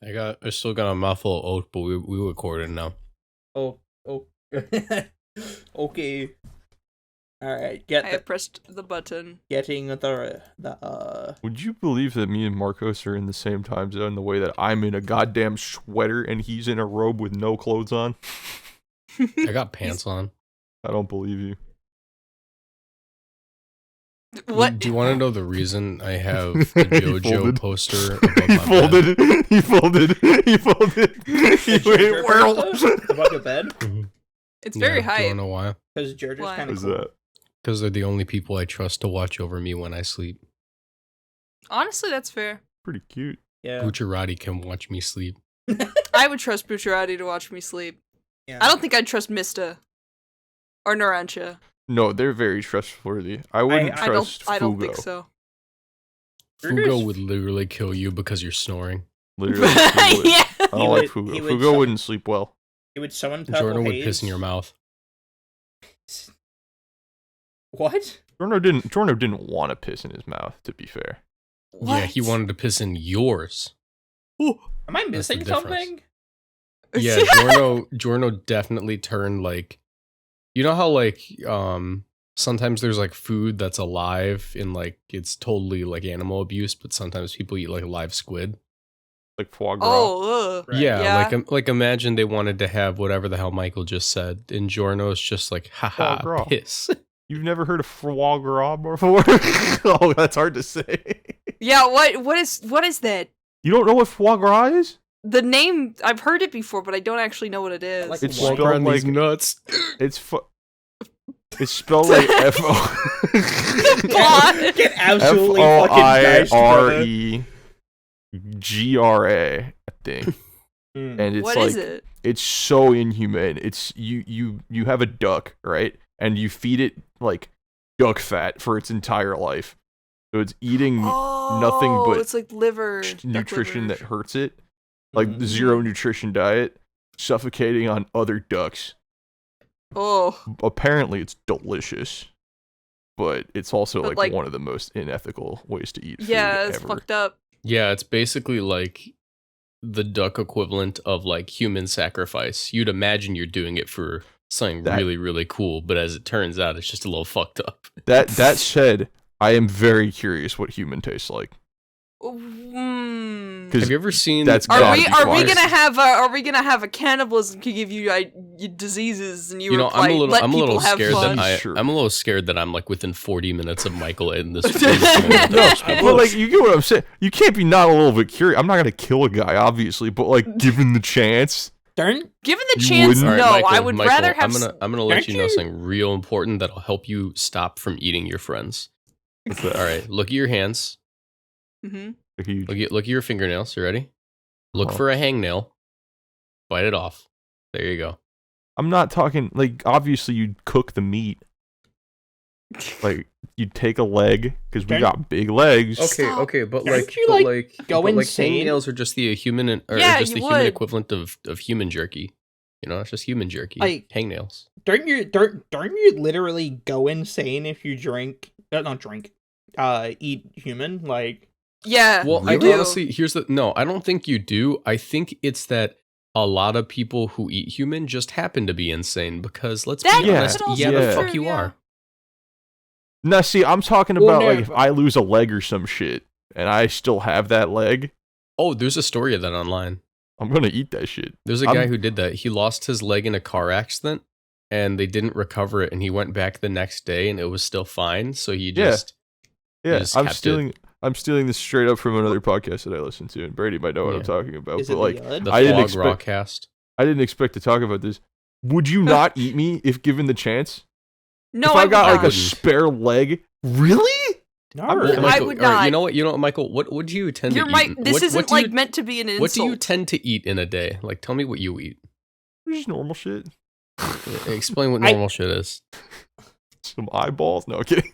I still got a mouthful of oat, but we recorded now. Oh. Okay. All right. I pressed the button. Getting the. Would you believe that me and Marcos are in the same time zone? The way that I'm in a goddamn sweater and he's in a robe with no clothes on. I got pants on. I don't believe you. What? Do you want to know the reason I have the JoJo poster above my He folded. bed? He folded. He folded. He went, whirl. Above your bed? It's very Do you high. want to know why? Because JoJo's Why? kind What of is that? Because they're the only people I trust to watch over me when I sleep. Honestly, that's fair. Pretty cute. Yeah. Bucciarati can watch me sleep. I would trust Bucciarati to watch me sleep. Yeah. I don't think I'd trust Mista. Or Narancha. No, they're very trustworthy. I wouldn't trust I don't think Fugo. so. Fugo would literally kill you because you're snoring. Literally, he would. Yeah. I don't like Fugo. Fugo wouldn't sleep well. He would summon Purple Jordan would Haze. piss in your mouth. What? Jorno didn't want to piss in his mouth, to be fair. What? Yeah, he wanted to piss in yours. Am I That's the missing difference. something? Yeah, Jorno definitely turned like, you know how like sometimes there's like food that's alive and like it's totally like animal abuse, but sometimes people eat like live squid. Like foie gras. Oh, ugh. Right. Yeah, Yeah. like imagine they wanted to have whatever the hell Michael just said, and Jorno's just like, haha, Foie gras. piss. You've never heard of foie gras before? Oh, that's hard to say. Yeah, what is that? You don't know what foie gras is? The name, I've heard it before, but I don't actually know what it is. Like- It's Foie spelled like nuts. it's spelled like F-O... Plot. Get absolutely fucking dashed, brother. F-O-I-R-E-G-R-A, I think. And it's What like is it? it's so inhumane. It's you have a duck, right? And you feed it like duck fat for its entire life. So it's eating nothing but it's like liver. nutrition duck that liver. hurts it. Like the zero nutrition diet, suffocating on other ducks. Oh, Apparently it's delicious. But it's also But, like one of the most unethical ways to eat food yeah, it's ever. fucked up. Yeah, it's basically like the duck equivalent of like human sacrifice. You'd imagine you're doing it for something really, really cool, but as it turns out, it's just a little fucked up. That said, I am very curious what human tastes like. Have you ever seen? That's Are gotta we be are we fire. gonna have a cannibalism can give you diseases and you, You know, reply, let I'm a people little have scared fun? that I'm a little scared that I'm like within 40 minutes of Michael in this. But like, you get what I'm saying. You can't be not a little bit curious. I'm not gonna kill a guy, obviously, but like, given the chance, Given the You chance, wouldn't? no. All right, I would Michael, rather have. I'm gonna let Aren't you know you- something real important that'll help you stop from eating your friends. what's that? All right, look at your hands. Mhm. A huge- Look at your fingernails. You ready? Look Uh-huh. for a hangnail. Bite it off. There you go. I'm not talking like obviously you'd cook the meat. Like you'd take a leg because we Don't- got big legs. Stop. but Don't you, like, go but, like insane? hangnails are just the human or Yeah, just you the human would. equivalent of human jerky. You know, it's just human jerky. Like- Hangnails. Don't you literally go insane if you eat human? Like, Yeah. Well, I do. honestly, I don't think you do. I think it's that a lot of people who eat human just happen to be insane because let's That be honest, could also yeah, be the true, fuck you yeah. are. Now, see, I'm talking Well, about no, like if but- I lose a leg or some shit and I still have that leg, Oh, there's a story of that online. I'm gonna eat that shit. There's a guy who did that. He lost his leg in a car accident and they didn't recover it and he went back the next day and it was still fine, so he just Yeah, just I'm kept stealing this straight up from another podcast that I listened to, and Brady might know what I'm Yeah. talking about. is it But like, Yud? the I didn't Fog expect- Raw cast. I didn't expect to talk about this. Would you not eat me if given the chance? No, if I got would like a not. spare leg, really? No. I Michael, would all right, not. you know what, Michael? What do you tend You're to right. eat? This What isn't do you- like meant to be an insult. What do you tend to eat in a day? Like, tell me what you eat. Just normal shit. Explain what I- normal shit is. Some eyeballs? No, I'm kidding.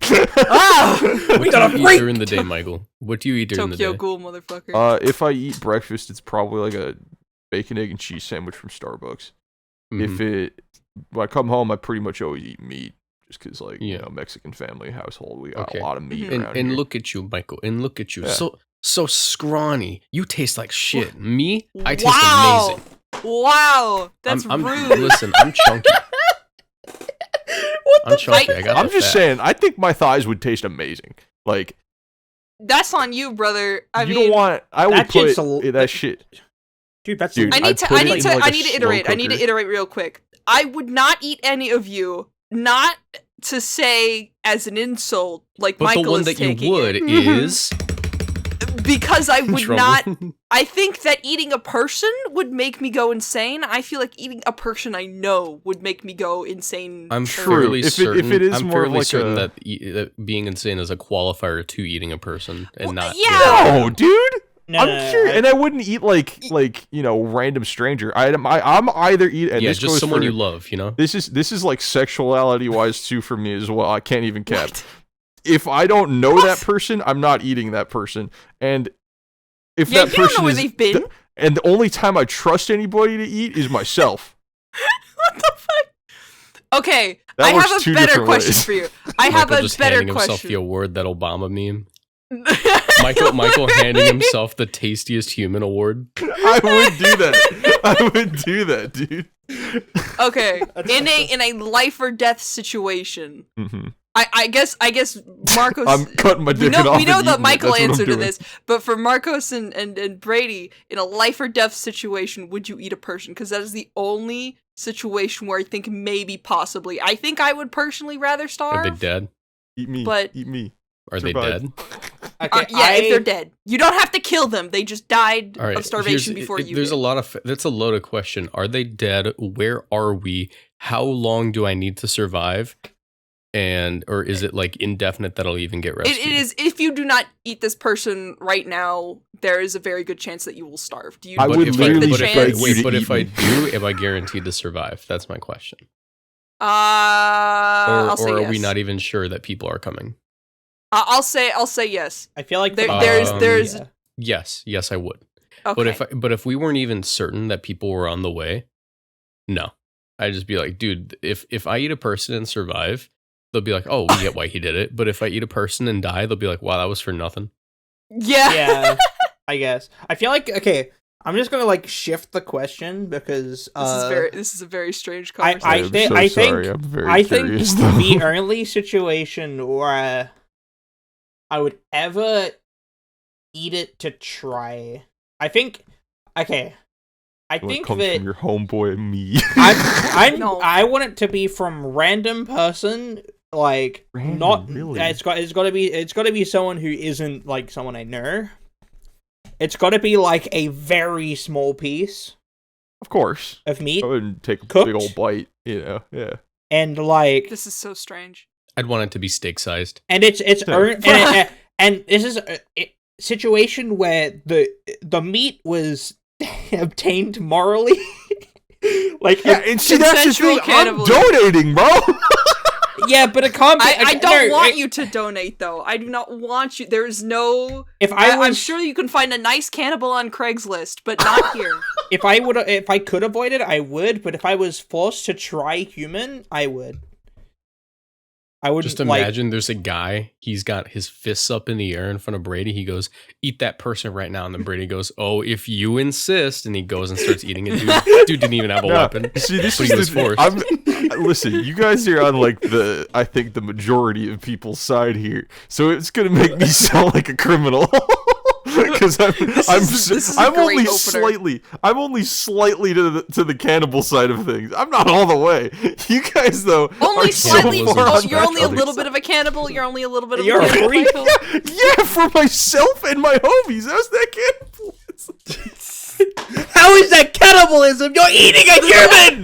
Ah! What do got a you eat freak! during the day, Michael? What do you eat during Tokyo the day? Ghoul, motherfucker. If I eat breakfast, it's probably like a bacon, egg, and cheese sandwich from Starbucks. Mhm. When I come home, I pretty much always eat meat, just because, like, Yeah. you know, Mexican family household, we got Okay. a lot of meat Mhm. around and here. look at you, Michael, and look at you. Yeah. so scrawny. You taste like shit. Me, I taste Wow. amazing. Wow, that's I'm rude. Listen, I'm chunky. What I'm the chunky. fuck? I got I'm the just fat. saying, I think my thighs would taste amazing. Like, That's on you, brother. I you mean, don't want. I would that put shit's a- that shit. Dude, that's Dude, I I'd need to. put I it need in, to. like, I a need to slow iterate. I need to cooker. iterate real quick. I would not eat any of you. Not to say as an insult, like But Michael the one is that you taking would it, is because I would trouble. not. I think that eating a person would make me go insane. I feel like eating a person I know would make me go insane. I'm True. fairly If it- certain. if it is I'm more fairly like certain a- that being insane is a qualifier to eating a person and Well, not. yeah. No, dude. No, I'm no, curious, and I wouldn't eat like random stranger. I'm either eat and Yeah, this just goes someone for, you love. You know. This is like sexuality wise too for me as well. I can't even cap. If I don't know that person, I'm not eating that person. And if Yeah, that you don't person know where is, they've been. and the only time I trust anybody to eat is myself. What the fuck? Okay, That I works have a two better different question ways. for you. I have Michael a just better handing himself the question. award that Obama meme. Michael handing himself the tastiest human award. I would do that. I would do that, dude. Okay, in a life or death situation, Mhm. I guess Marcos. I'm cutting my dick off. we know and that eating it. Michael That's what I'm answered to doing. this, but for Marcos and Brady, in a life or death situation, would you eat a person? Because that is the only situation where I think maybe possibly. I think I would personally rather Are starve. they dead? Eat me. But- Eat me. Are they Survive. dead? Okay, Yeah, if they're dead, you don't have to kill them. They just died All right. of starvation before you. There's did. a lot of. That's a loaded question. Are they dead? Where are we? How long do I need to survive? Or is it like indefinite that I'll even get rescued? It is. If you do not eat this person right now, there is a very good chance that you will starve. Do you? I do would you literally take the beg chance? you to But eat if I me. do, am I guaranteed to survive? That's my question. Or I'll say are yes. we not even sure that people are coming? I'll say yes. I feel like There's yeah. Yes, I would. Okay. But if we weren't even certain that people were on the way, no, I'd just be like, dude, if I eat a person and survive, they'll be like, oh, we get why he did it. But if I eat a person and die, they'll be like, wow, that was for nothing. yeah. Yeah, I guess. I feel like okay. I'm just gonna like shift the question because This is a very strange I conversation. I I'm so think sorry. I'm very I think curious, though. the only situation where I would ever eat it to try. I think okay. I Well, it think comes that from your homeboy me. No. I want it to be from random person, like Random, not. really? It's got to be someone who isn't like someone I know. It's got to be like a very small piece Of course. of meat, I wouldn't take a Cooked? big old bite, yeah. and like, This is so strange. I'd want it to be steak sized. and it's Sure. earned, and this is a situation where the meat was obtained morally. Like Yeah, and see, that's the Consensual thing. I'm cannibalism. donating, bro. yeah, but it can't be. I don't want you to donate though. I do not want you. There is no. If I'm sure you can find a nice cannibal on Craigslist, but not here. if I could avoid it, I would. But if I was forced to try human, I would. I wouldn't Just imagine there's a guy, he's got his fists up in the air in front of Brady. He goes, eat that person right now. And then Brady goes, oh, if you insist. And he goes and starts eating it. Dude didn't even have a weapon. See, this But is he was the forced. listen, you guys are on like I think the majority of people's side here, so it's gonna make me sound like a criminal. Because this is a I'm great only opener. only slightly to the cannibal side of things. I'm not all the way. You guys though Only are so slightly. cannibalism far is on You're that only a other little side. bit of a cannibal. You're only a little bit of You're a a cannibal. freak. Michael. Yeah, for myself and my homies. How's that cannibalism? How is that cannibalism? You're eating a human!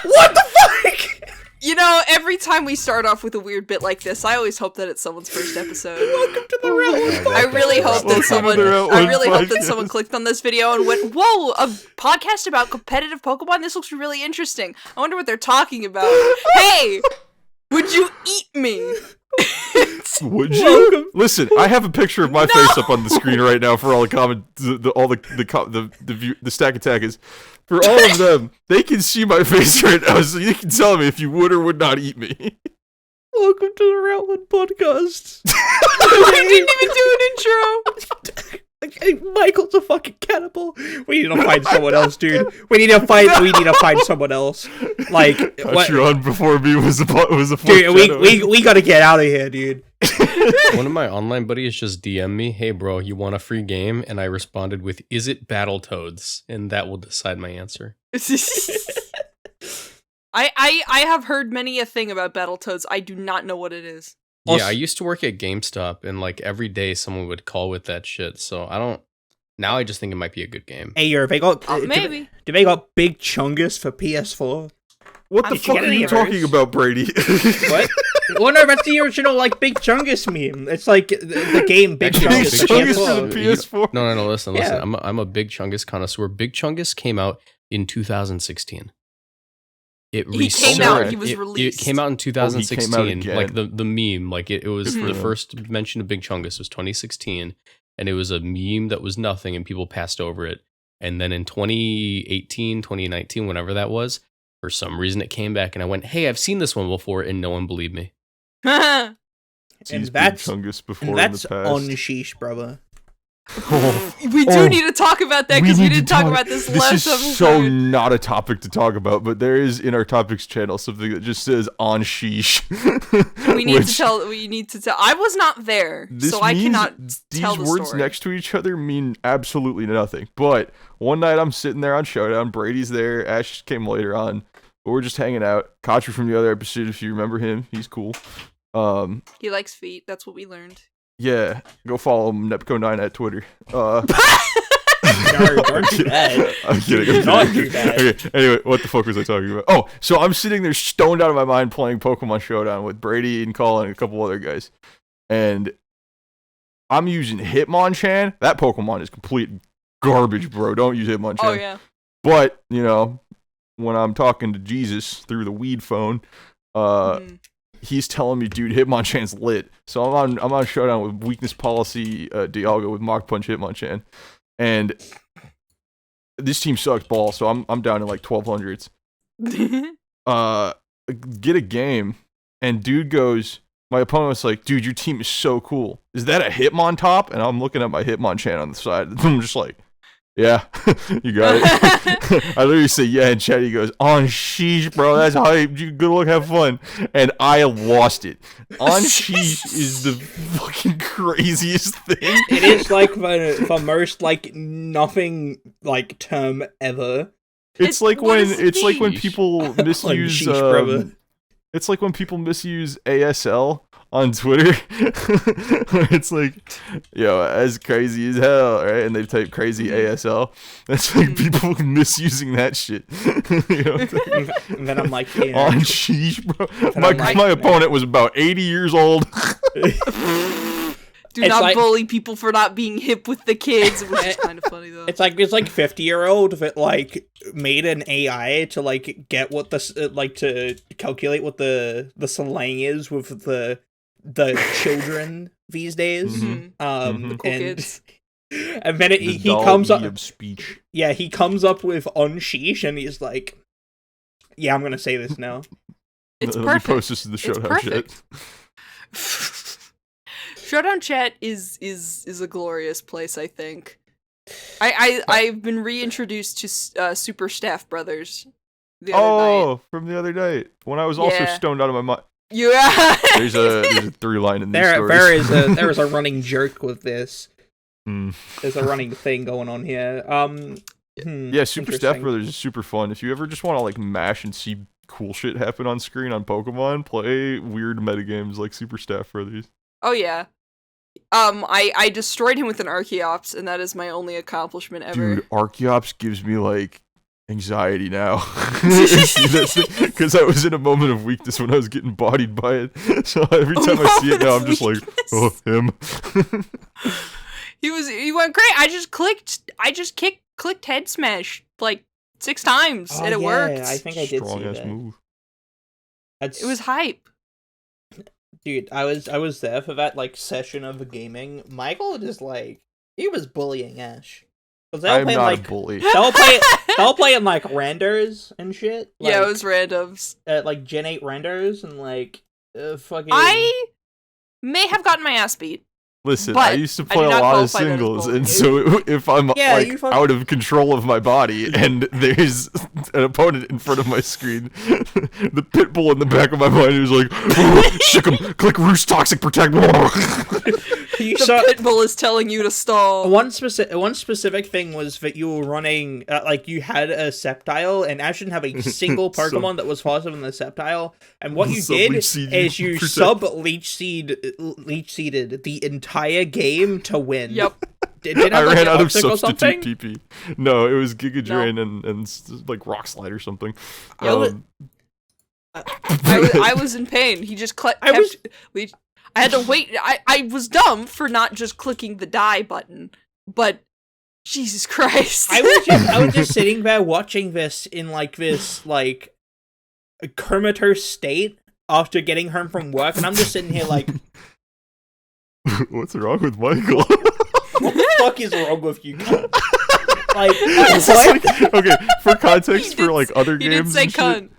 What the fuck? You know, every time we start off with a weird bit like this, I always hope that it's someone's first episode. Welcome to the realm. I really hope that someone. Welcome to I the really hope that podcast. someone clicked on this video and went, "Whoa, a podcast about competitive Pokemon. This looks really interesting. I wonder what they're talking about." Hey, would you eat me? Would you? Listen, I have a picture of my face up on the screen right now for all the comment, the stack attackers. For all of them, they can see my face right now, so you can tell me if you would or would not eat me. Welcome to the Routland Podcast. I didn't even do an intro. Hey, Michael's a fucking cannibal. We need to find someone else, dude. We need to find someone else. Like, what? Run before me was a Dude, we gotta get out of here, dude. One of my online buddies just DM'd me, "Hey bro, you want a free game?" And I responded with, "Is it Battletoads?" And that will decide my answer. I have heard many a thing about Battletoads. I do not know what it is. Yeah, I used to work at GameStop, and like every day someone would call with that shit. So I don't. Now I just think it might be a good game. Hey, they got maybe. Do they got Big Chungus for PS4? What the fuck are you talking about, Brady? What? Well, no, that's the original like Big Chungus meme. It's like the game Big Chungus. Big Chungus for the PS4. No. Listen. Yeah. I'm a Big Chungus connoisseur. Big Chungus came out in 2016. He was released. It came out in 2016. again. Like the meme, like it was the first mention of Big Chungus was 2016, and it was a meme that was nothing, and people passed over it. And then in 2018, 2019, whenever that was, for some reason it came back, and I went, "Hey, I've seen this one before," and no one believed me. And that's Chungus before and that's in the past. on sheesh, brother. We do need to talk about that because we didn't talk about this last This is episode. so not a topic to talk about, but there is in our topics channel something that just says on sheesh. We need to tell. I was not there, so I cannot tell the These words story. next to each other mean absolutely nothing. But one night I'm sitting there on Showdown. Brady's there. Ash came later on. But we're just hanging out. Katri from the other episode, if you remember him, he's cool. He likes feet. That's what we learned. Yeah, go follow him, Nepco9 at Twitter. No, don't do that. I'm kidding. Don't do that. Okay, anyway, what the fuck was I talking about? Oh, so I'm sitting there stoned out of my mind playing Pokemon Showdown with Brady and Colin and a couple other guys. And I'm using Hitmonchan. That Pokemon is complete garbage, bro. Don't use Hitmonchan. Oh yeah. But, you know, when I'm talking to Jesus through the weed phone, he's telling me, dude, Hitmonchan's lit. So I'm on Showdown with Weakness Policy Dialga with Mach Punch Hitmonchan. And this team sucks ball, so I'm down to like 1200s. Get a game, and dude goes, my opponent was like, dude, your team is so cool. Is that a Hitmon top? And I'm looking at my Hitmonchan on the side. I'm just like, yeah, you got it. I literally say yeah in chat. He goes, on sheesh, bro, that's hype. Good luck, have fun. And I lost it. On sheesh is the fucking craziest thing. It is like the most like nothing like term ever. It's like when people misuse sheesh, brother. it's like when people misuse ASL on Twitter. It's like, yo, that's crazy as hell, right? And they type crazy ASL. That's like people misusing that shit. You know? And then I'm like, yeah. On sheesh, bro. Like, My opponent was about 80 years old. Do not bully people for not being hip with the kids, which is kind of funny though. It's like 50-year-old that like made an AI to like get what the like to calculate what the slang is with the children these days. Cool kids. And then he comes up of speech. Yeah, he comes up with on sheesh and he's like, yeah, I'm gonna say this now. It's Let perfect. me post this in the Showdown chat. Showdown chat is a glorious place, I think. I've been reintroduced to Super Staff Brothers the other night. From the other night when I was also stoned out of my mind. Yeah. There's a through line in these stories. There is a running joke with this. There's a running thing going on here. Yeah, Super Staff Brothers is super fun. If you ever just want to like mash and see cool shit happen on screen on Pokemon, play weird metagames like Super Staff Brothers. Oh yeah. I destroyed him with an Archeops, and that is my only accomplishment ever. Dude, Archeops gives me like anxiety now. Because I was in a moment of weakness when I was getting bodied by it. So every time I see it now, I'm just like, oh, him. He went great. I just clicked head smash like 6 times, and it worked. I think I did Strong see ass that. move. It was hype. Dude, I was there for that like session of the gaming. Michael just like he was bullying Ash. I'm not a bully. They were playing like renders and shit. Like, Yeah, it was randoms. like Gen 8 renders and like fucking. I may have gotten my ass beat. Listen, But I used to I play do a not lot of qualify that as singles, bullying. and so if I'm Yeah, like you fucking- out of control of my body and there's an opponent in front of my screen, the pit bull in the back of my mind is like, shook him, click roost toxic protect. You The saw pit bull is telling you to stall. one specific thing was that you were running like you had a Sceptile, and Ash didn't have a single So- Pokemon that was faster than the Sceptile. And what you Sub did leech seed is you you protect. sub leech seeded the entire game to win. Yep. Did I have, like, ran an out of Optic or something? substitute TP. No, it was Giga Drain and like Rock Slide or something. Yeah, I was in pain. He just kept. I had to wait. I was dumb for not just clicking the die button, but Jesus Christ. I was just sitting there watching this in like this like comatose state after getting home from work, and I'm just sitting here like, What's wrong with Michael? what the fuck is wrong with you? Cunt? Like, It's what? just like- okay, for context, He for did- like other He games, did say and shit, cunt.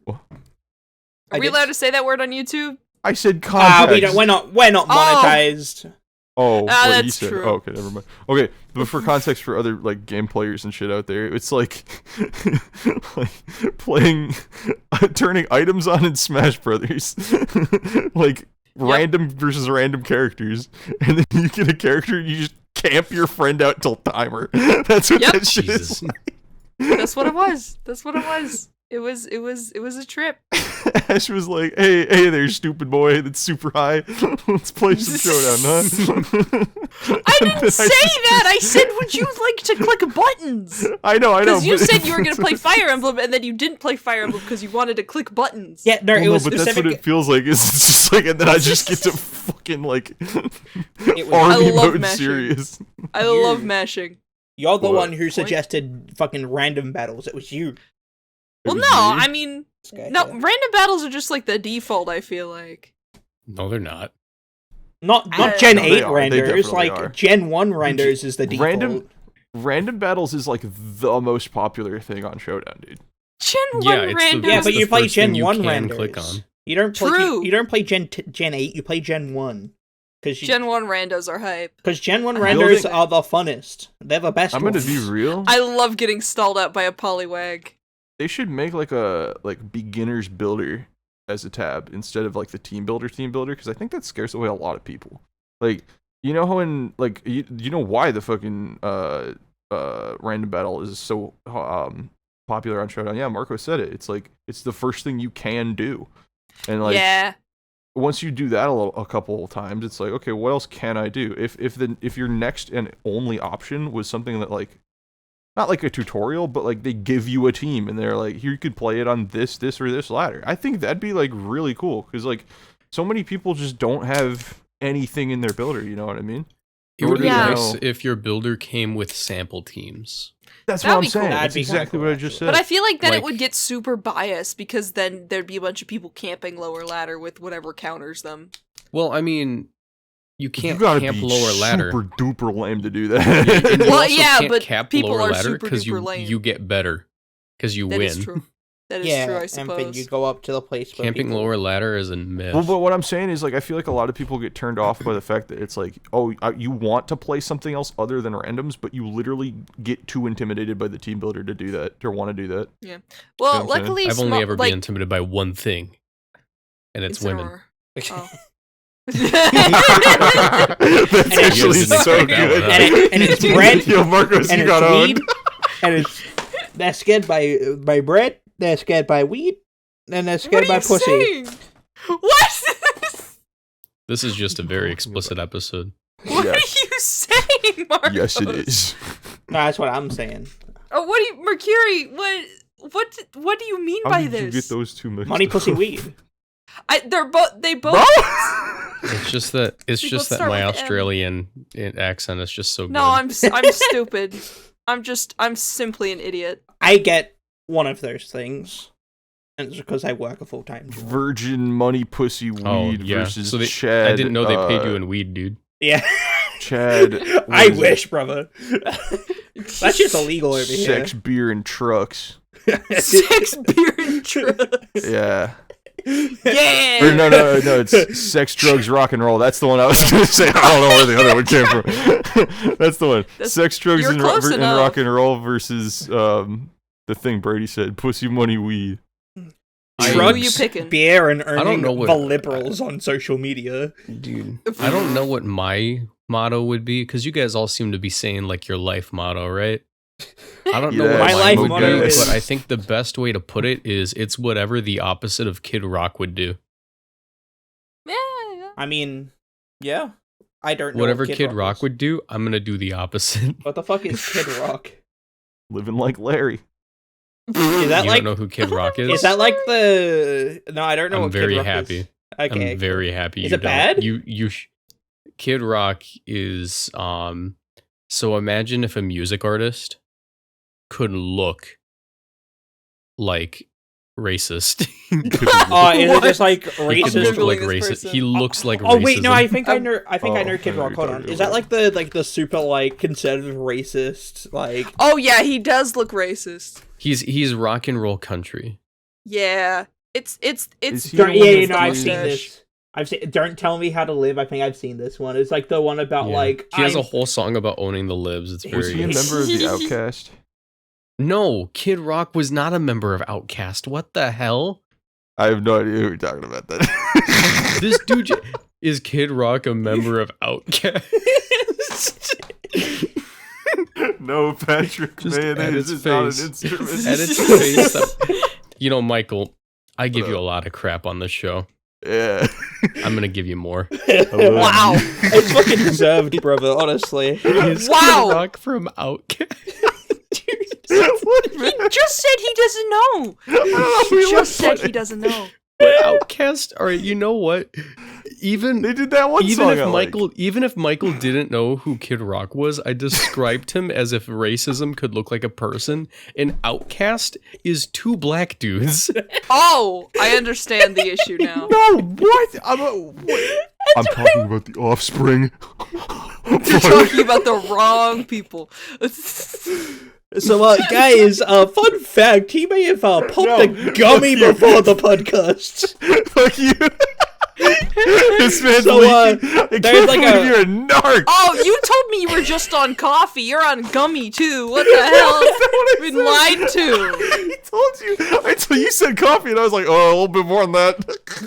What? I Are we did- allowed to say that word on YouTube? I said context. We're not monetized. Oh, Ah, what he that's said. true. Oh, okay, never mind. Okay, but for context for other like game players and shit out there, it's like like playing turning items on in Smash Brothers. Like random versus random characters, and then you get a character and you just camp your friend out till timer. That's what Yep. that shit Jesus. is. Like. That's what it was. That's what it was. It was a trip. Ash was like, hey there, stupid boy that's super high. Let's play some Showdown, huh? I And didn't then say that. I said, would you like to click buttons? I know. Because you but- said you were going to play Fire Emblem, and then you didn't play Fire Emblem because you wanted to click buttons. Yeah, no, Well, it no, was but that's what specific. it feels like. It's just like, and then I just get to fucking like It was- army I love mode mashing. serious. I love mashing. You're the What? one who suggested fucking random battles. It was you. Well, It no, was me. I mean, This guy no, here. random battles are just like the default, I feel like. No, they're not. Not Uh, Gen No, they 8 are. They renders, definitely like are. Gen 1 renders is the default. Random battles is like the most popular thing on Showdown, dude. Gen 1 Yeah, it's the- random. Yeah, That's but the you play first thing Gen you 1 can renders. click on. You don't play True. you don't play Gen 8, you play Gen 1. Cuz Gen 1 randos are hype. Gen 1 I'm renders building- are the funnest. They're the best I'm gonna ones. be real. I love getting stalled out by a polywag. They should make like a beginner's builder as a tab instead of like the team builder because I think that scares away a lot of people. Like, you know how in like you know why the fucking random battle is so popular on Showdown? Yeah, Marco said it. It's like it's the first thing you can do, and like Yeah. once you do that a couple of times, it's like, okay, what else can I do? If your next and only option was something that like, not like a tutorial, but like they give you a team and they're like, here, you could play it on this or this ladder. I think that'd be like really cool because like so many people just don't have anything in their builder. You know what I mean? It would be Yeah. nice if your builder came with sample teams. That's That'd what I'm be cool. saying. That'd That's be exactly kinda what I cool, just actually. said. But I feel like then it Like- would get super biased because then there'd be a bunch of people camping lower ladder with whatever counters them. Well, I mean, you you can't gotta camp be lower ladder. super duper lame to do And that. you Well, also yeah, can't but cap people lower are ladder super because duper lame. you get better because you That win. is true. That is Yeah, true, I and then suppose. you go up to the place where Camping people- lower ladder is a myth. Well, but what I'm saying is, like, I feel like a lot of people get turned off by the fact that it's like, oh, you want to play something else other than randoms, but you literally get too intimidated by the team builder to do that, or want to do that. Well, You know what I'm saying? luckily, I've only ever like, been intimidated by one thing, and it's women. Incineroar. Oh. That's And actually it's- so and good. and it's bread, Yo, Marcos, and you it's got weed, owned. and it's they're scared by bread, they're scared by weed, and they're What scared are by you pussy. saying? What? This is just a very explicit episode. What Yes. are you saying, Marcos? Yes, it is. No, that's what I'm saying. Oh, what do you, Murkiri? What do you mean How by did this? you get those two mixed Money, up? pussy, weed. They both. It's just that They both my start with M. Australian accent is just so good. No, I'm stupid. I'm simply an idiot. I get one of those things, and it's because I work a full-time job. Virgin money pussy weed Oh, yeah. versus So Chad. I didn't know they paid you in weed, dude. Yeah. Chad. I what is it? wish, brother. That's just illegal over Sex, beer, and trucks. here. Sex, beer, and drugs. Yeah. Yeah. Or no, it's sex, drugs, rock and roll. That's the one I was gonna say. I don't know where the other one came from. That's the one. Sex, drugs, and rock and roll versus the thing Brady said: pussy, money, weed. Drugs, beer, and earning know what, the liberals on social media. Dude, I don't know what my motto would be, because you guys all seem to be saying like your life motto, right? I don't know what my life would motto be, is... but I think the best way to put it is it's whatever the opposite of Kid Rock would do. Yeah. I mean, yeah. I don't know Whatever what Kid Rock would do, I'm gonna do the opposite. What the fuck is Kid Rock? Living like Larry. Is that You like... don't know who Kid Rock is? Is that like the... No, I don't know I'm what very Kid Rock happy. is. Okay. I'm very happy. Is you it don't. bad? Kid Rock is so imagine if a music artist could look like racist. Is it just like He could racist? look like this racist. person. He looks like Oh racism. wait, no, I think I know Kid I know Rock. Hold you're on. talking Is that about. like the super like conservative racist like Oh yeah, he does look racist. He's rock and roll country. Yeah. It's Is he Don't, the one yeah, with no, the I've seen mustache? this. I've seen Don't Tell Me How to Live. I think I've seen this one. It's like the one about Yeah. like he has a I'm- whole song about owning the libs. It's Was he a very member of the Outcast? No, Kid Rock was not a member of Outkast. What the hell? I have no idea who you're talking about. Then This dude is Kid Rock a member of Outkast? no, Patrick Just at mayonnaise its is not an face. instrument. At its face. You know, Michael, I give you a lot of crap on this show. Yeah. I'm gonna give you more. Wow. It's fucking deserved, brother. Honestly. Is Wow. Kid Rock from Outkast? He just said he doesn't know. He just said he doesn't know. But Outkast, all right, you know what? Even They did that one even song. if I like. Michael didn't know who Kid Rock was, I described him as if racism could look like a person, and Outkast is two black dudes. Oh, I understand the issue now. No, what? I'm talking about the Offspring. You're talking about the wrong people. So, guys, fun fact: he may have popped a gummy before the podcast. Fuck you. This man's So, leaking. I there's can't like believe a- you're a narc. Oh, you told me you were just on coffee. You're on gummy too. What the hell? I've been lied to. I told you. You said coffee, and I was like, oh, a little bit more than that.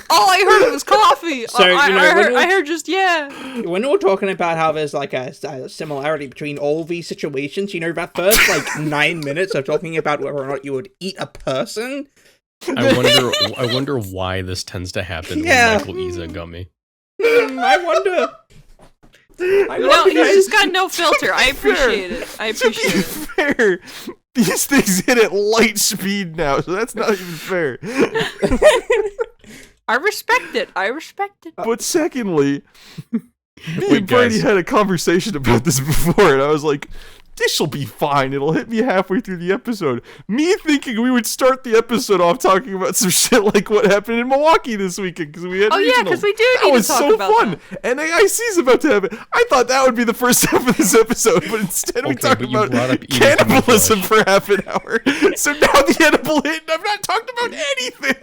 All I heard was coffee. So, I heard just yeah. When we're talking about how there's like a similarity between all these situations, you know, that first like 9 minutes of talking about whether or not you would eat a person. I wonder why this tends to happen Yeah. when Michael eats a gummy. I wonder. No, he's just got no filter. I appreciate it. I To be appreciate it. fair, these things hit at light speed now, so that's not even fair. I respect it. I respect it. But secondly, me Wait, and Brady guys. had a conversation about this before, and I was like, this'll be fine. It'll hit me halfway through the episode. Me thinking we would start the episode off talking about some shit like what happened in Milwaukee this weekend, because we had Oh yeah, regionals. because we do That need was to talk so about fun. that. And AIC's about to happen. I thought that would be the first half of this episode, but instead we Okay, talked but you about brought up eating cannibalism gummy, for half an hour. So now the edible hit, and I've not talked about anything.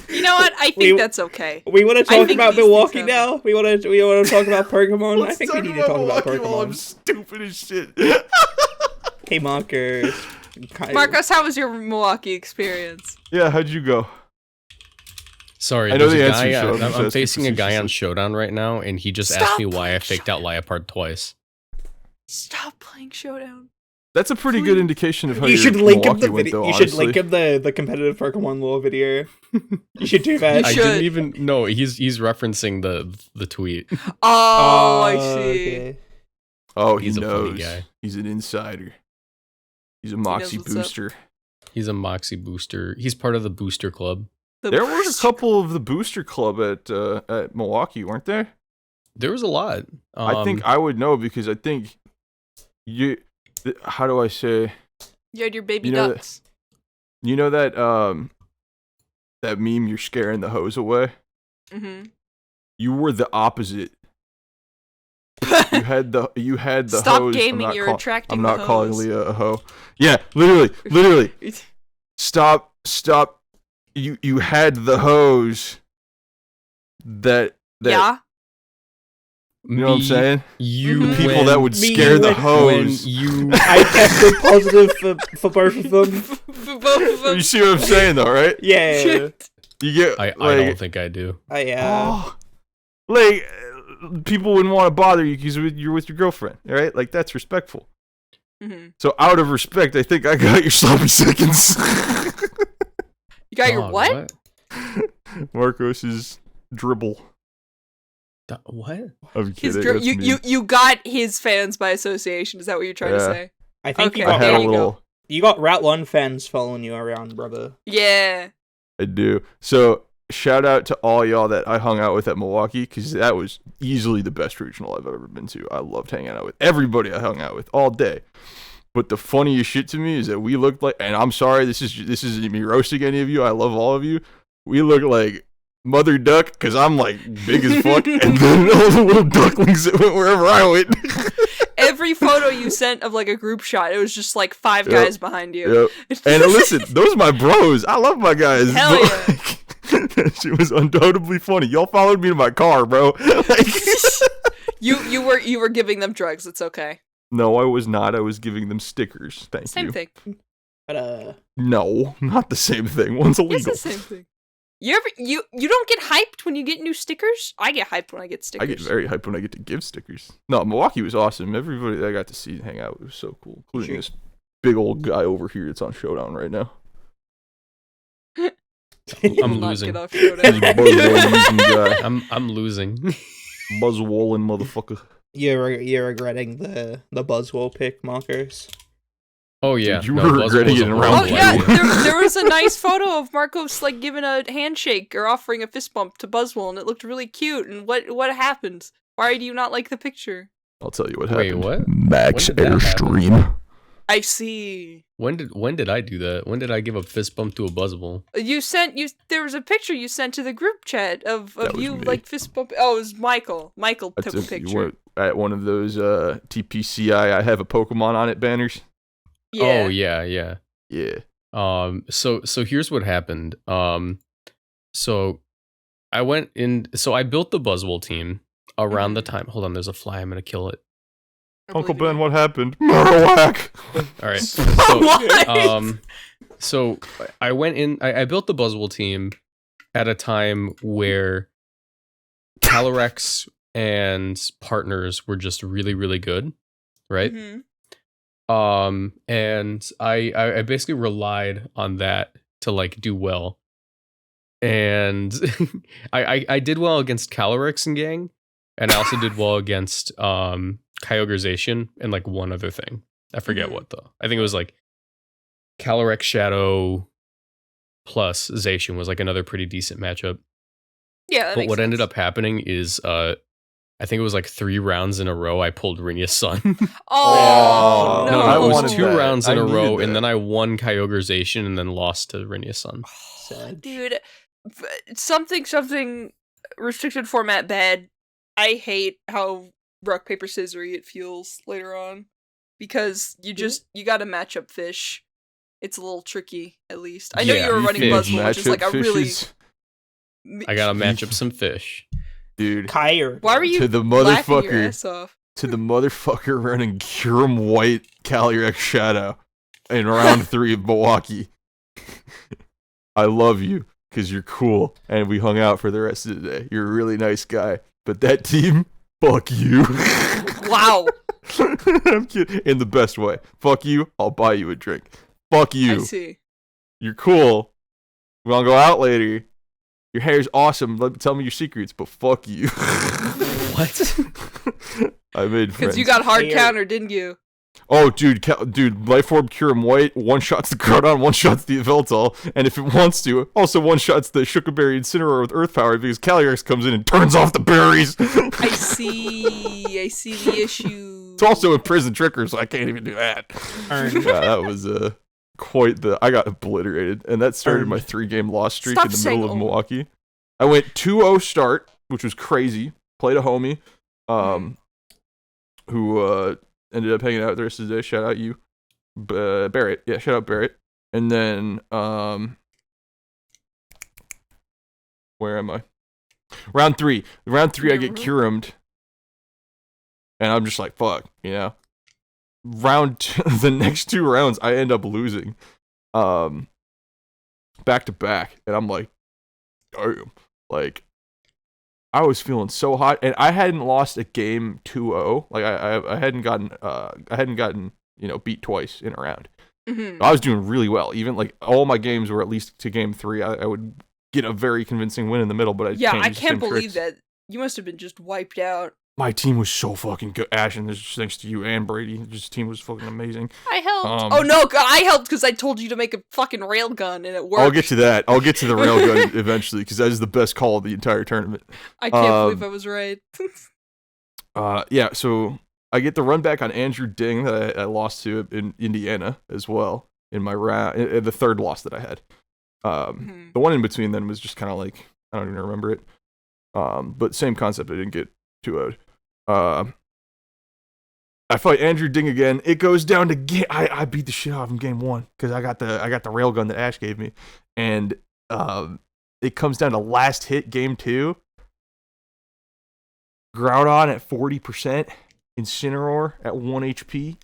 You know what? I think that's okay. We want to I talk think about these Milwaukee things now. We want to talk about Pokemon. I think we need to talk about Milwaukee while I'm Pokemon. stupid as shit. Hey, Marcus. Marcos, how was your Milwaukee experience? Yeah, how'd you go? Sorry, I know there's the a answer, guy. so I'm just I'm asking facing a guy on facetiously. Showdown right now, and he just Stop asked me why I playing faked out Liepard twice. Stop playing Showdown. That's a pretty good indication of how You your should link him Milwaukee the went, video. though, You should honestly. link him the competitive Pokemon lore video. You should do that. I should. didn't even know he's referencing the tweet. Oh, I see. Okay. Oh, he He's a funny knows. guy. He's an insider. He's a Moxie what's up. Booster. He's a Moxie Booster. He's part of the Booster Club. There were a couple of the Booster Club at Milwaukee, weren't there? There was a lot. I think I would know because I think you. How do I say? You had your baby You know ducks. You know that that meme? You're scaring the hose away. Mm-hmm. You were the opposite. You had the Stop hose. gaming, you're attracting I'm the not calling hose. Leah a hoe. Yeah, literally. Stop stop. You had the hose. That Yeah. you know what I'm saying? You People that would scare the when hose. you I tested positive for both of them. For both of them. You see what I'm saying, though, right? Yeah. You get. I like, don't think I do. Like people wouldn't want to bother you because you're with your girlfriend, right? Like that's respectful. Mhm. So out of respect, I think I got your sloppy seconds. You got your Dog, what? Marcos's dribble. What? I'm His kidding. that's me. you got his fans by association. Is that what you're trying to Yeah. say? I think Okay. you I got had there a you go. little. you got Route 1 fans following you around, brother. Yeah. I do. So shout out to all y'all that I hung out with at Milwaukee because that was easily the best regional I've ever been to. I loved hanging out with everybody I hung out with all day. But the funniest shit to me is that we looked like, and I'm sorry, this isn't me roasting any of you. I love all of you. We look like Mother Duck because I'm like big as fuck, and then all the little ducklings that went wherever I went. Every photo you sent of like a group shot, it was just like 5 Yep. guys behind you. Yep. And listen, those are my bros. I love my guys. Hell but, yeah. like, that shit was undoubtedly funny. Y'all followed me to my car, bro. Like, You were giving them drugs. It's okay. no, I was not. I was giving them stickers. Thank Same you. thing. But No, not the same thing. One's It's illegal. the same thing. You don't get hyped when you get new stickers? I get hyped when I get stickers. I get very hyped when I get to give stickers. No, Milwaukee was awesome. Everybody that I got to see and hang out was so cool, including this big old guy over here that's on Showdown right now. I'm Will not losing. get off He's a Showdown. buzzwole using guy. I'm losing. Buzzwollen motherfucker. you're regretting the Buzzwole pick, Marcos. Oh yeah, Dude, you were regretting Buzzwole's it a around Oh horrible yeah, idea. there was a nice photo of Marcos like giving a handshake or offering a fist bump to Buzzwole, and it looked really cute. And what happened? Why do you not like the picture? I'll tell you what Wait, happened. what? Max When did that happen? Airstream. I see. When did I do that? When did I give a fist bump to a buzzball? There was a picture you sent to the group chat of That was you me. like fist bump. Oh, it was Michael. Michael took a You picture. went at one of those TPCI I have a Pokemon on it banners. Yeah. Oh yeah, yeah. Yeah. So here's what happened. So I went in. So I built the Buzzwole team around the time. Hold on, there's a fly. I'm gonna kill it. I Uncle believe Ben, you. what happened? Marowak. All right. What? So I went in. I built the Buzzwole team at a time where Calyrex and partners were just really, really good, right? Mhm. And I basically relied on that to like do well, and I did well against Calyrex and gang, and I also did well against Kyogreization and like one other thing. I forget Mhm. what though. I think it was like Calyrex Shadow plus Zacian was like another pretty decent matchup. Yeah. That But makes what ended sense. up happening is I think it was like 3 rounds in a row I pulled Rinia's Sun. Oh, Oh, no. I it was wanted 2 that. rounds in I a row, needed and that. then I won Kyogreization and then lost to Rinia's Sun. Sad. Dude, something restricted format bad. I hate how rock paper scissory it feels later on because you gotta match up fish. It's a little tricky, at least. I know Yeah, you were you running fish. Buzzwole, which is like a really. Fishes, I gotta match up some fish. dude. Kyre. Why were you To the laughing your motherfucker. ass off? To the motherfucker running Curum White Calyrex Shadow in round 3 of Milwaukee. I love you because you're cool and we hung out for the rest of the day. You're a really nice guy. But that team, fuck you. Wow. I'm kidding. In the best way. Fuck you, I'll buy you a drink. Fuck I you. see. You're cool. We wanna go out later. Your hair's awesome. Tell me your secrets, but fuck you. What? I made friends. Because you got hard Hair. counter, didn't you? Oh, dude, Life Orb Curum White, one shots the Groudon, one shots the Yveltal, and if it wants to, also one shots the Shukaberry Incineroar with Earth Power because Calyrex comes in and turns off the berries. I see. I see the issue. It's also in Prison Tricker, so I can't even do that. Earned. Yeah, that was quite the. I got obliterated, and that started Earned. my 3-game loss streak Stop in the saying middle of old. Milwaukee. I went 2-0 start, which was crazy. Played a homie, who ended up hanging out the rest of the day. Shout out you, Barrett. Yeah, shout out Barrett. And then Where am I? Round 3. Round 3, I get Curumed. And I'm just like, fuck, you know? The next 2 rounds, I end up losing. Back to back. And I'm like, damn. Like, I was feeling so hot. And I hadn't lost a game 2-0. Like, I hadn't gotten, beat twice in a round. Mm-hmm. I was doing really well. Even, like, all my games were at least to game 3. I would get a very convincing win in the middle, but I can't believe that. You must have been just wiped out. My team was so fucking good. Ash, and this is thanks to you and Brady. This team was fucking amazing. I helped. Oh no, God, I helped because I told you to make a fucking railgun and it worked. I'll get to that. I'll get to the railgun eventually because that is the best call of the entire tournament. I can't believe I was right. Yeah, so I get the run back on Andrew Ding that I lost to in Indiana as well in my round, in the third loss that I had. The one in between then was just kind of like, I don't even remember it. But same concept, I didn't get 2-0'd. I fight Andrew Ding again. It goes down to I beat the shit out of him game 1 because I got the railgun that Ash gave me, and it comes down to last hit game 2. Groudon at 40%, Incineroar at 1 HP.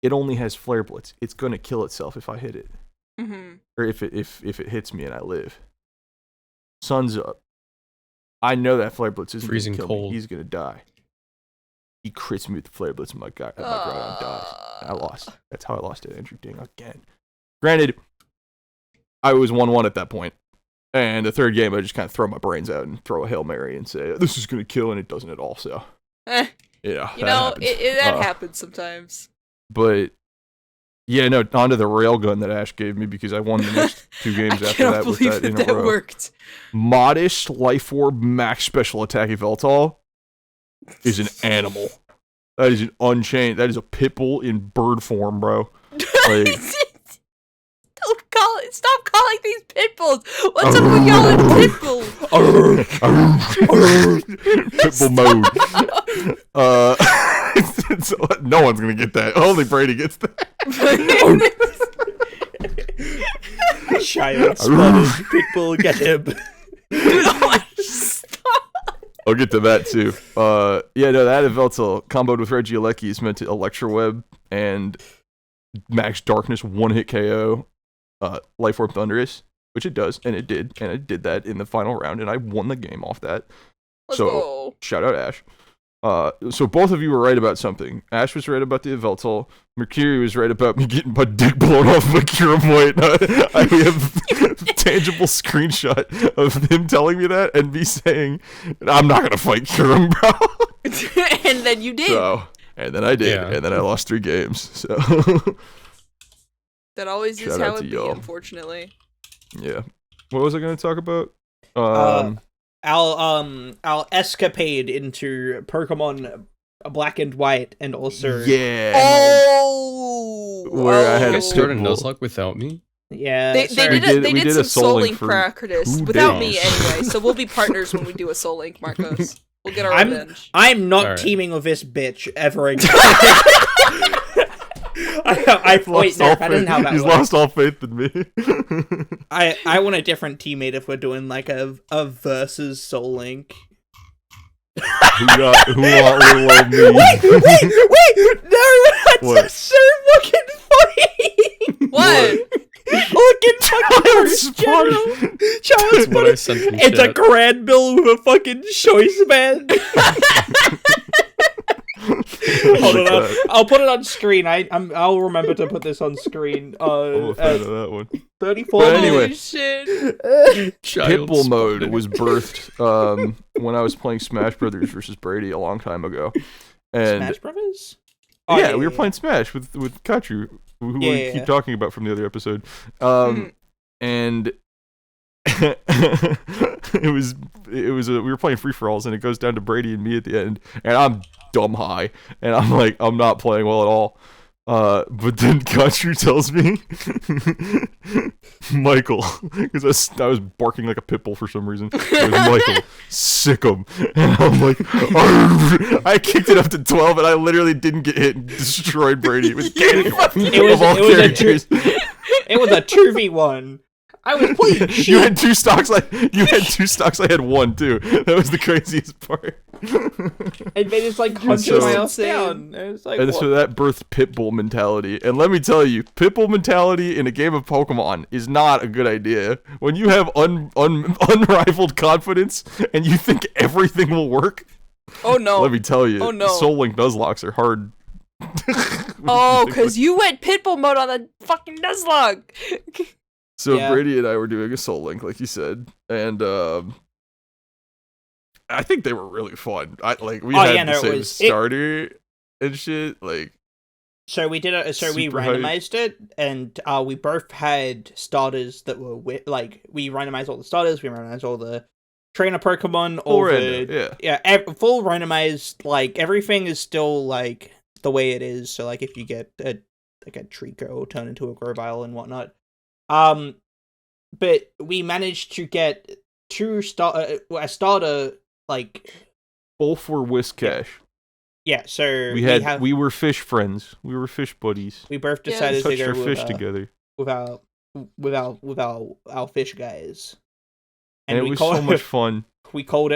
It only has Flare Blitz. It's gonna kill itself if I hit it, or if it hits me and I live. Sun's up. I know that Flare Blitz isn't freezing gonna kill cold. me. He's gonna die. He crits me with the Flare Blitz, and my Groudon dies. And I lost. That's how I lost to Andrew Ding again. Granted, I was 1-1 at that point. And the third game, I just kind of throw my brains out and throw a Hail Mary and say, this is gonna kill, and it doesn't at all, so. Yeah, that happens sometimes. But, yeah, no, onto the railgun that Ash gave me because I won the next 2 games after that with that in a row. Worked. Modest Life Orb Max Special Attack Yveltal is an animal. That is an Unchained. That is a Pitbull in bird form, bro. Like, don't call it. Stop calling these pitbulls. What's up with y'all and pitbulls? Pitbull mode. No one's gonna get that. Only Brady gets that. Child spotted. Pitbull, get him. I'll get to that too. Yeah, no, that Yveltal comboed with Regieleki is meant to Electroweb and Max Darkness 1-hit KO Life Orb Thunderous, which it does, and it did that in the final round, and I won the game off that. Let's go. Shout out Ash. So both of you were right about something. Ash was right about the Yveltal. Murkiri was right about me getting my dick blown off by Kiramoy. I have tangible screenshot of him telling me that and me saying, I'm not gonna fight Kiram, bro. And then you did. And then I did, Yeah. and then I lost 3 games. So that always is Shout how out it to be, y'all. unfortunately. yeah. What was I gonna talk about? Our escapade into Pokemon Black and White, and also Yeah. Where I had You a guys started Pitbull. Nuzlocke without me? yeah. They sorry. did did some a Soul Soul Link Link for practice 2 without me days. anyway, so we'll be partners when we do a Soul Link, Marcos. We'll get our revenge. I'm not Alright. teaming with this bitch ever again. I wait, no, that isn't how that He's works. lost all faith in me. I want a different teammate if we're doing like a versus Soul Link. who want little old me? Wait! No, that's What? so fucking funny. What? Fucking fucking first general. That's what I sent in It's a chat. grand bill with a fucking choice band. Hold on, I'll put it on screen. I'll remember to put this on screen. I'm a fan of that one. 34. But anyway. Holy shit. Child Pitbull mode spotted. was birthed when I was playing Smash Brothers versus Brady a long time ago. And Smash Brothers? yeah, we were playing Smash with Kachu, who we keep talking about from the other episode. And it was we were playing free for alls, and it goes down to Brady and me at the end, and I'm dumb high, and I'm like, I'm not playing well at all. But then Kachu tells me, Michael, because I was barking like a pit bull for some reason. It was Michael, sick him, and I'm like, "Arr!" I kicked it up to 12, and I literally didn't get hit and destroyed Brady. It was It was a 2v1. I was playing sheep. You had 2 stocks. You had 2 stocks. I had 1 too. That was the craziest part. And then it's like 100 miles down. It was like, and so that birthed Pitbull mentality. And let me tell you, Pitbull mentality in a game of Pokemon is not a good idea. When you have unrivaled confidence and you think everything will work. Oh no. Let me tell you, Soul Link Nuzlocke are hard. Oh, because you went Pitbull mode on the fucking Nuzlocke. So Brady and I were doing a Soul Link, like you said, and I think they were really fun. We had the same starter and shit. Like, so we did it. So we randomized it, and we both had starters that were we randomized all the starters. We randomized all the trainer Pokemon. All full randomized. Like everything is still like the way it is. So like if you get a Trico, it'll turn into a Grovyle and whatnot. But we managed to get a starter, like... Both were Whiscash. Yeah, so we were fish friends. We were fish buddies. We both decided to go our fish together. with our fish guys. And it was so much fun. We called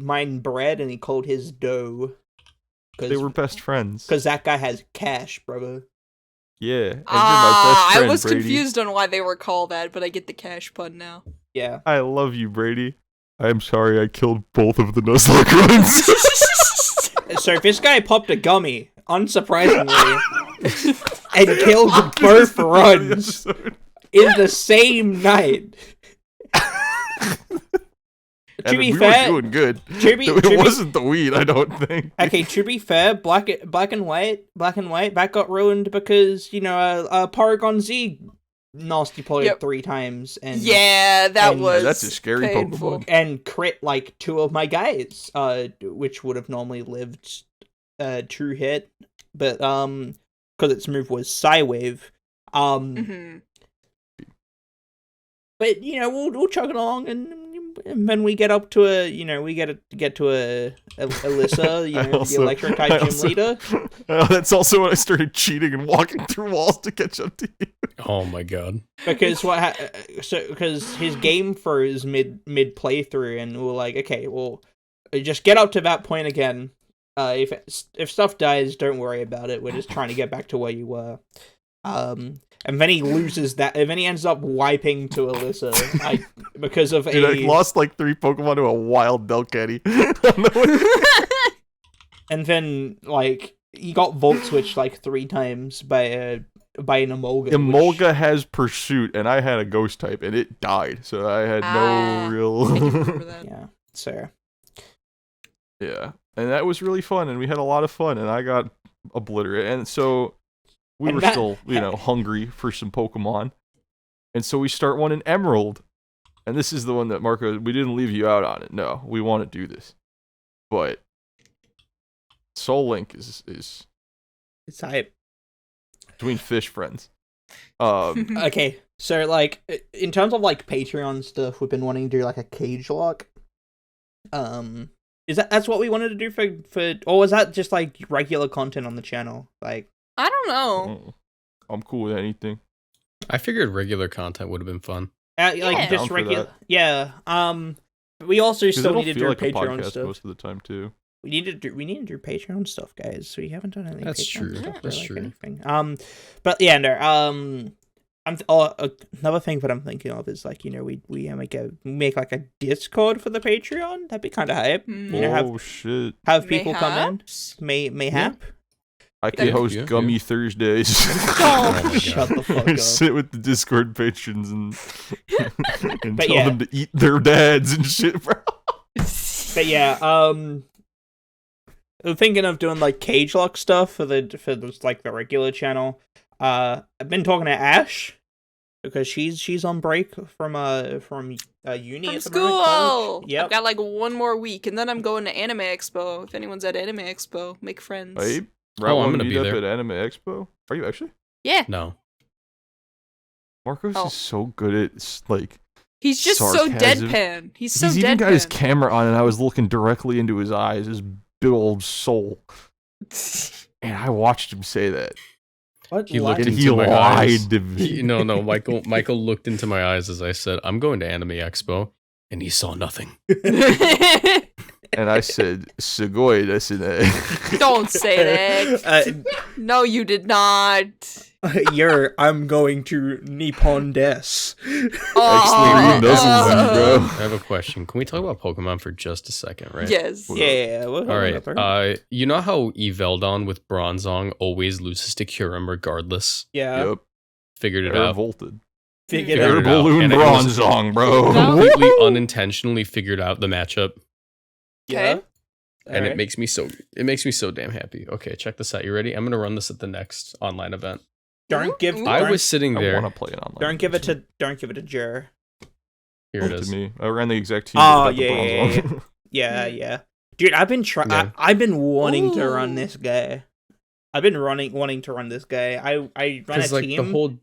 mine Bread, and he called his Dough. They were best friends. Because that guy has cash, brother. Yeah. And my best friend, I was Brady. confused on why they were called that, but I get the cash pun now. Yeah. I love you, Brady. I'm sorry I killed both of the Nuzlocke runs. So this guy popped a gummy, unsurprisingly, and killed both runs in the same night. To be fair, we were doing good. It wasn't the weed, I don't think. Okay, to be fair, black and white, that got ruined because Paragon Z nasty played 3 times, and that's a scary painful. Pokemon, and crit like 2 of my guys, which would have normally lived true hit, but because its move was Psywave, but we'll chug it along and then we get up to get to Alyssa, the electric type gym leader. That's also when I started cheating and walking through walls to catch up to you. Oh my god! Because because his game froze mid playthrough, and we were like, okay, well, just get up to that point again. If stuff dies, don't worry about it. We're just trying to get back to where you were. And then he loses that, and then he ends up wiping to Alyssa because of I lost like 3 Pokemon to a wild Delcatty. And then he got Volt Switched 3 times by an Emolga. Emolga has Pursuit, and I had a Ghost type, and it died, so I had no real. I can remember that. Yeah, so. Yeah, and that was really fun, and we had a lot of fun, and I got obliterated, and so. We were still, hungry for some Pokemon. And so we start one in Emerald. And this is the one that Marco, we didn't leave you out on it. No, we want to do this. But Soul Link is it's hype. Between fish friends. Okay, so in terms of Patreon stuff, we've been wanting to do a cage lock. That's what we wanted to do for or was that just regular content on the channel? I don't know. I'm cool with anything. I figured regular content would have been fun. Just regular. Yeah. We also still need to do Patreon stuff most of the time too. We need to do Patreon stuff, guys. We haven't done anything. That's Patreon true. Stuff That's true. Anything. But yeah, no. Another thing that I'm thinking of is we make a Discord for the Patreon. That'd be kind of hype. Shit. Have people come in. Mayhap. Yeah. I could host Gummy Thursdays. Shut the fuck up. Sit with the Discord patrons and tell them to eat their dads and shit, bro. But yeah, I'm thinking of doing cage lock stuff for the regular channel. I've been talking to Ash because she's on break from uni from at school. Yep. I've got 1 more week, and then I'm going to Anime Expo. If anyone's at Anime Expo, make friends. Right? I'm gonna be there at Anime Expo. Are you actually? Yeah. No. Marcos is so good at He's just sarcasm. so deadpan. He's even got his camera on, and I was looking directly into his eyes, his big old soul, and I watched him say that. What? He looked And into he my lied eyes. to me. No, Michael looked into my eyes as I said, "I'm going to Anime Expo," and he saw nothing. And I said, "Sugoi desu ne." Don't say that. No, you did not. I'm going to Nippon des. Oh, bro. I have a question. Can we talk about Pokemon for just a second, right? Yes. Yeah. All right. You know how Yveldon with Bronzong always loses to Kyurem regardless? Yeah. Yep. Figured it Air out. volted. Figured Figured out. it Air out. balloon And it was- Bronzong, bro. No. Completely unintentionally figured out the matchup, Okay. and it makes me so damn happy. Okay, check this out. You ready? I'm gonna run this at the next online event. Don't give. Ooh. I was sitting I there. want to play it online. Don't give it to Jer. Here it to is. me. I ran the exact team. Oh, without the yeah. Bronzong. Yeah. Dude, I've been trying. Yeah. I've been wanting to Ooh. run this guy. I've been wanting to run this guy. I ran a Because like team. the whole.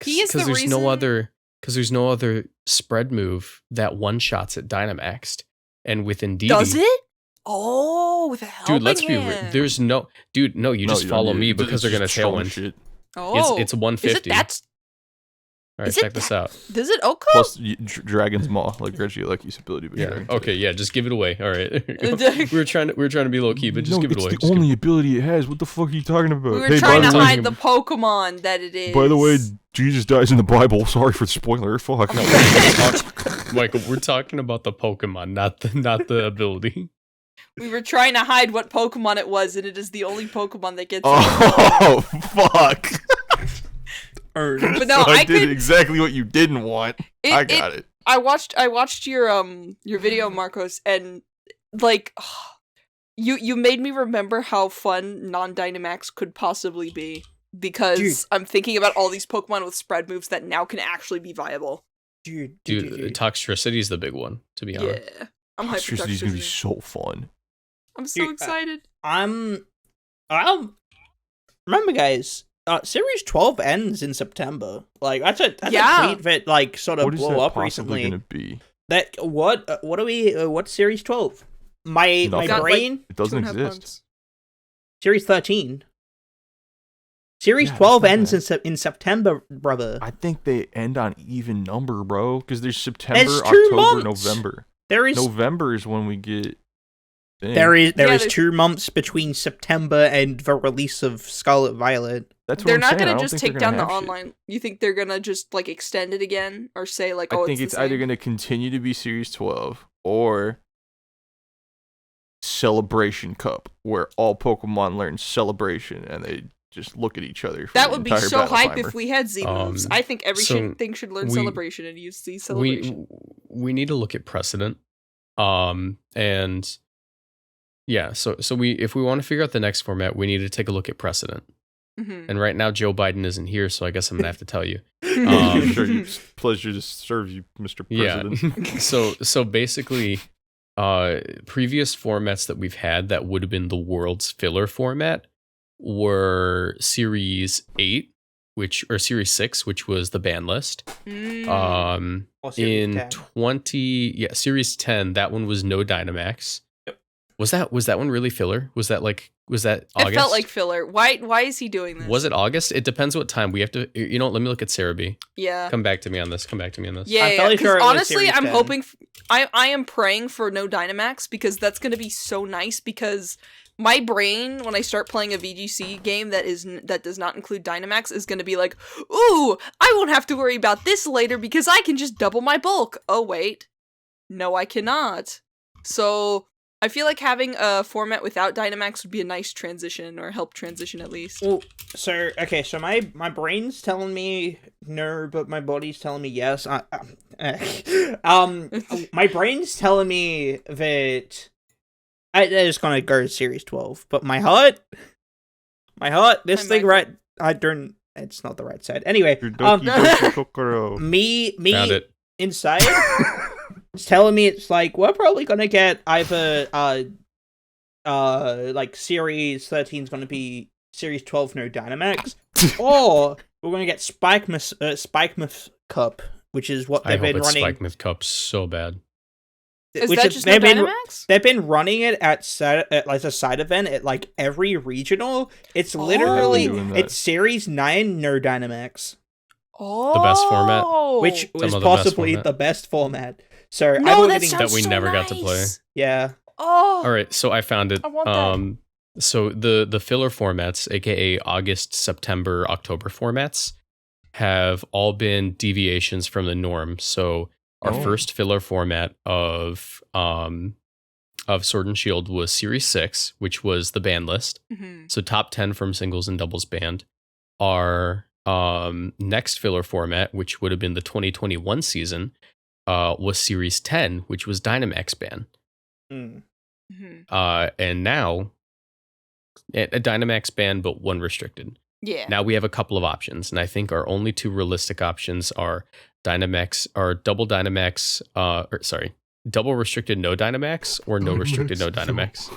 He is the there's reason- no other. Because there's no other spread move that one shots at Dynamaxed, and with Indeedee. Does it? Oh, with a helping Dude, let's be real. hand. There's no. Dude, no, you No, just don't follow do it. me It's because they're gonna just strong tailwind. shit. Oh, It's is it 150. that's? All right, is it check this out. Does it Oko? Plus, Dragon's Maw, like Regieleki's ability. But Yeah. Dragon's Okay. Yeah. Just give it away. All right. We we were trying to be low key, but just give it away. It's Just the give only ability it has. What the fuck are you talking about? were Hey, trying by to the way, hide the Pokemon that it is. By the way, Jesus dies in the Bible. Sorry for the spoiler. Fuck. Michael, we're talking about the Pokemon, not the ability. we were trying to hide what Pokemon it was, and it is the only Pokemon that gets. Oh, fuck. But no, So I did could- exactly what you didn't want. I It- got it. I watched your video, Marcos, and like you made me remember how fun non-Dynamax could possibly be, because Dude. I'm thinking about all these Pokemon with spread moves that now can actually be viable. Dude. Toxtricity is the big one, to be honest. Yeah. I'm hyped for Toxtricity's gonna be Toxtricity. so fun. I'm so Dude, excited. Remember, guys. Series 12 ends in September. Like that's a Yeah. tweet that like sort of What is blew that up possibly recently. gonna be? That what are we? What's Series 12? My Nothing. Got, brain. It doesn't 2.5 exist. months. Series 13. Series Yeah, 12 it's not ends in September, brother. I think they end on even number, bro. Because there's September, It's 2 October, months. November. There is November is when we get. there is there's- 2 months between September and the release of Scarlet Violet. That's what They're I'm not saying. I gonna don't just think take they're down gonna the have shit. online. You think they're gonna just like extend it again, or say like, oh, I think it's it's the either same? going to continue to be Series 12 or Celebration Cup, where all Pokemon learn Celebration and they just look at each other. For That the would be entire so battle hype timer. if we had Z moves. I think everything should learn we- Celebration and use Z Celebration. We need to look at precedent. And yeah, so if we want to figure out the next format, we need to take a look at precedent. Mhm. And right now Joe Biden isn't here, so I guess I'm gonna have to tell you. Sure, pleasure to serve you, Mr. President. Yeah. so basically, previous formats that we've had that would have been the world's filler format were Series 8, or Series 6, which was the ban list. Mm. Or Series In 10. Series 10, that one was no Dynamax. Yep. Was that one really filler? Was that August? It felt like filler. Why is he doing this? Was it August? It depends what time. We have to, let me look at Cerebi. Yeah. Come back to me on this. I'm Yeah, fairly 'cause sure it was honestly, Series I'm 10. hoping. I am praying for no Dynamax, because that's gonna be so nice. Because my brain, when I start playing a VGC game that does not include Dynamax, is gonna be like, ooh, I won't have to worry about this later because I can just double my bulk. Oh wait, no, I cannot. So I feel like having a format without Dynamax would be a nice transition, or help transition at least. Well, so my brain's telling me no, but my body's telling me yes. My brain's telling me that I just gonna go to Series 12, but my heart, this Hi, thing Michael. right, I don't. It's not the right side. Anyway, Your Doki Doki Kokoro. me Found it. inside. It's telling me it's like we're probably gonna get either like Series 13 is gonna be Series 12 no Dynamax, or we're gonna get Spikemuth Cup, which is what I they've hope been it's running. Spike Myth Cup so bad. Is which that is- just they've no been- Dynamax? They've been running it at like a side event at like every regional. It's literally doing that. it's Series 9 no Dynamax, Oh, The best format? which was of the best possibly format. the best format. So I No, will that getting sounds That we so never got to play. nice. yeah. Oh, All right, so I found it. I want that. So the filler formats, aka August, September, October formats, have all been deviations from the norm. So our Oh. first filler format of Sword and Shield was Series 6, which was the band list. Mhm. So top 10 from singles and doubles band. Our next filler format, which would have been the 2021 season, was Series 10, which was Dynamax ban. Mm. Mhm. And now a Dynamax ban, but one restricted. Yeah. Now we have a couple of options, and I think our only two realistic options are Dynamax or double Dynamax. Double restricted no Dynamax or no restricted no Dynamax.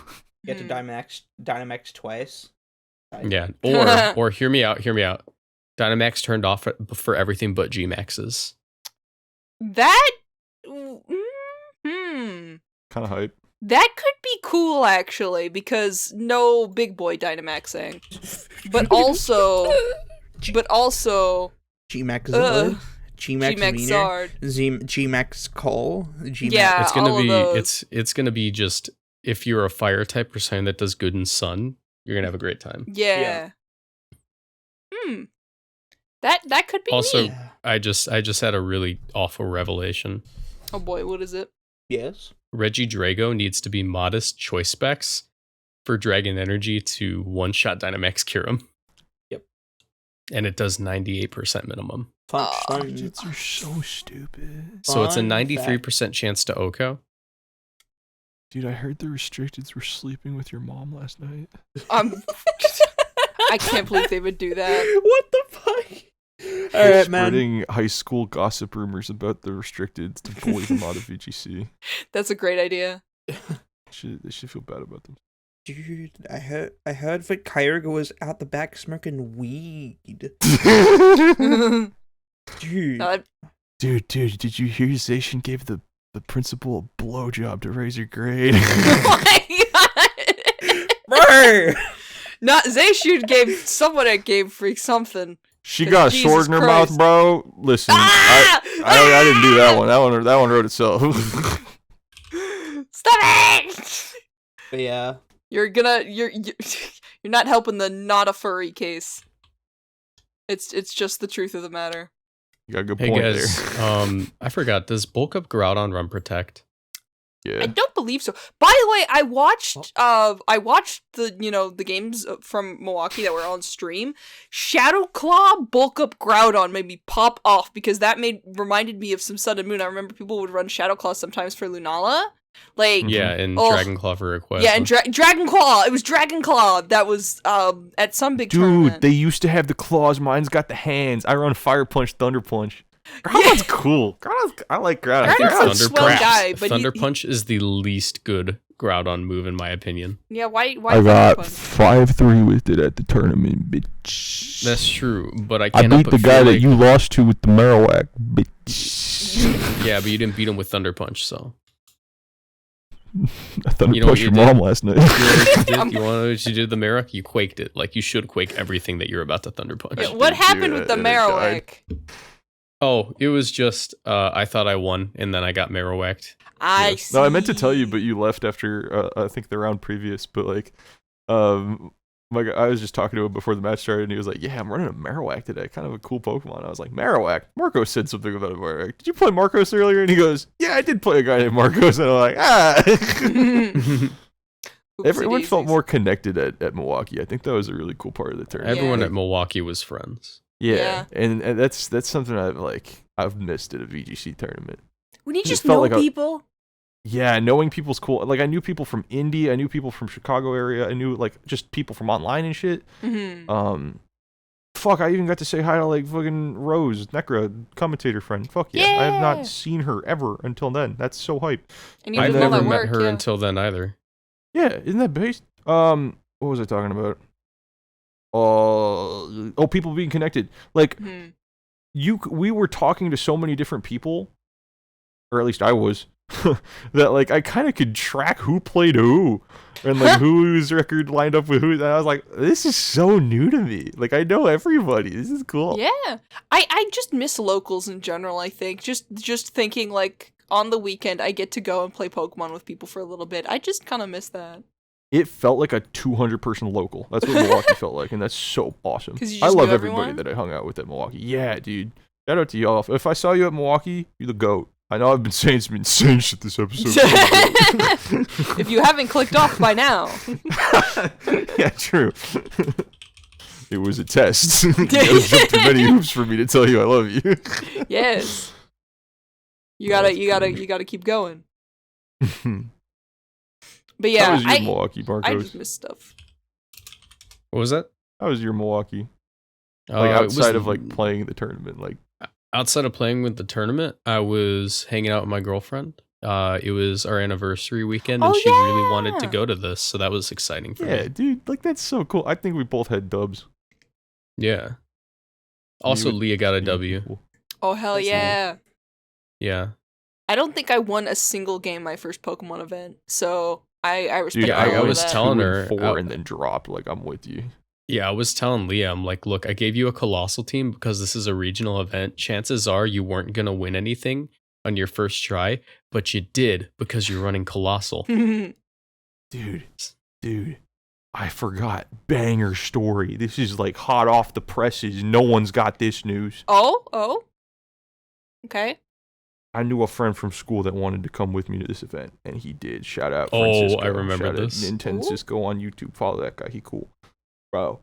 Get to Dynamax twice. Yeah, or hear me out. Dynamax turned off for everything but G-Maxes. That. Kind of hype. That could be cool actually, because no big boy Dynamaxing, but also G-Max Ugh. Zard, G-Max G-Max Wiener, Zard. G-Max Cole, G-Max. Yeah. It's gonna all of be those. it's gonna be just if you're a fire type or something that does good in sun, you're gonna have a great time. Yeah. That could be Also- neat. Yeah. I just had a really awful revelation. Oh boy, what is it? Yes. Reggie Drago needs to be modest choice specs for Dragon Energy to one-shot Dynamax Kyurem. Yep. And it does 98% minimum. Fun. Budgets are so stupid. So it's a Fun 93% chance to OHKO. Dude, I heard the restricteds were sleeping with your mom last night. I can't believe they would do that. What the fuck? All They're right, man. spreading high school gossip rumors about the restricteds to bully them out of VGC. That's a great idea. They should feel bad about them. Dude, I heard that Kyogre was out the back smoking weed. Dude. Dude, did you hear Zacian gave the principal a blowjob to raise her grade? Oh my god! Bro! Not Zayshoot gave someone at Game Freak something. She 'Cause got a Jesus sword in her Christ. mouth, bro. Listen, Ah! I didn't do that one. That one wrote itself. Stop it! But yeah. You're not helping the not a furry case. It's just the truth of the matter. You got a good Hey point guys, there. I forgot. Does Bulk Up Groudon run Protect? I Yeah. don't believe so. By the way, I watched the the games from Milwaukee that were on stream. Shadow Claw Bulk Up Groudon made me pop off because that reminded me of some Sun and Moon. I remember people would run Shadow Claw sometimes for Lunala. Like Yeah, and Oh. Dragon Claw for Request. yeah, and Dragon Claw. It was Dragon Claw that was at some big Dude, tournament. they used to have the claws. Mine's got the hands. I run Fire Punch, Thunder Punch. Groudon's cool. I like Groudon. Groudon's a Thunder swell Punch. guy, but Thunder he- Punch is the least good Groudon move in my opinion. Yeah, why I Thunder got Punch? 5-3 with it at the tournament, bitch. That's true, but I I can't beat help the but guy feel that like, you lost to with the Marowak, bitch. Yeah, but you didn't beat him with Thunder Punch, so. I Thunder You know what Punched you your did? mom last night. You know what you did? You want to know what you did to the Marowak? You quaked it. Like, you should quake everything that you're about to Thunder Punch. Yeah, what Dude, happened with the and it died. Marowak? Oh, it was just, I thought I won, and then I got Marowaked. I Yes. see. No, I meant to tell you, but you left after I think the round previous. But like, my guy, I was just talking to him before the match started, and he was like, "Yeah, I'm running a Marowak today. Kind of a cool Pokemon." I was like, "Marowak." Marco said something about a Marowak. Did you play Marcos earlier? And he goes, "Yeah, I did play a guy named Marcos." And I'm like, Everyone felt Oopsie-daisies. more connected at Milwaukee. I think that was a really cool part of the tournament. Everyone Yeah. at Milwaukee was friends. Yeah, and that's something I've missed at a VGC tournament. When you It just felt know like a- people. Yeah, knowing people's cool. Like I knew people from Indy, I knew people from Chicago area, I knew like just people from online and shit. Mm-hmm. Fuck, I even got to say hi to like fucking Rose, Necra, commentator friend. Fuck yeah. I have Yeah. not seen her ever until then. That's so hype. And you I've did all never that met work, her yeah. until then either. Yeah, isn't that based? What was I talking about? People being connected. Like Mhm. we were talking to so many different people, or at least I was, that like I kind of could track who played who and like whose record lined up with who. And I was like, this is so new to me. Like I know everybody. This is cool. Yeah. I just miss locals in general, I think. Just thinking like on the weekend I get to go and play Pokemon with people for a little bit. I just kind of miss that. It felt like a 200-person local. That's what Milwaukee felt like, and that's so awesome. 'Cause you I just love knew everybody everyone? that I hung out with at Milwaukee. Yeah, dude. Shout out to y'all. If I saw you at Milwaukee, you're the GOAT. I know I've been saying some insane shit this episode. If you haven't clicked off by now. Yeah, true. It was a test. You gotta jump through many hoops for me to tell you I love you. Yes. You gotta keep going. But yeah, How was your Milwaukee, Marcos? I just miss stuff. What was that? How was your Milwaukee? Like It was- outside of like playing the tournament, like outside of playing with the tournament, I was hanging out with my girlfriend. It was our anniversary weekend, and Oh, she really wanted to yeah. go to this, so that was exciting for yeah, me. dude, like that's so cool. I think we both had dubs. Yeah. Also, You- Leah got a W. Cool. Oh hell That's yeah. Yeah. I don't think I won a single game my first Pokemon event, so I respect Dude, her I for was that. telling 2 her, and 4 I- and then dropped. Like I'm with you. Yeah, I was telling Leah, I'm like, look, I gave you a colossal team because this is a regional event. Chances are you weren't going to win anything on your first try, but you did because you're running colossal. Dude, I forgot. Banger story. This is like hot off the presses. No one's got this news. Oh. Okay. I knew a friend from school that wanted to come with me to this event, and he did. Shout out Oh, Francisco. I remember Shout out this. Nintendo Ooh. Cisco on YouTube. Follow that guy. He cool. Bro,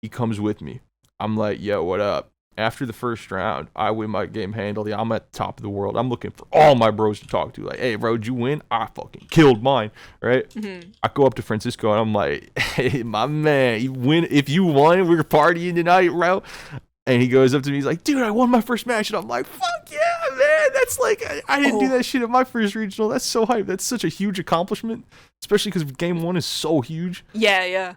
he comes with me. I'm like, yo, what up? After the first round, I win my game handily. I'm at the top of the world. I'm looking for all my bros to talk to. Like, hey, bro, did you win? I fucking killed mine, right? Mhm. I go up to Francisco, and I'm like, hey, my man, you win. If you won, we're partying tonight, bro. And he goes up to me, he's like, dude, I won my first match. And I'm like, fuck yeah, man. That's like, I didn't do Oh. that shit at my first regional. That's so hype. That's such a huge accomplishment, especially because game 1 is so huge. Yeah.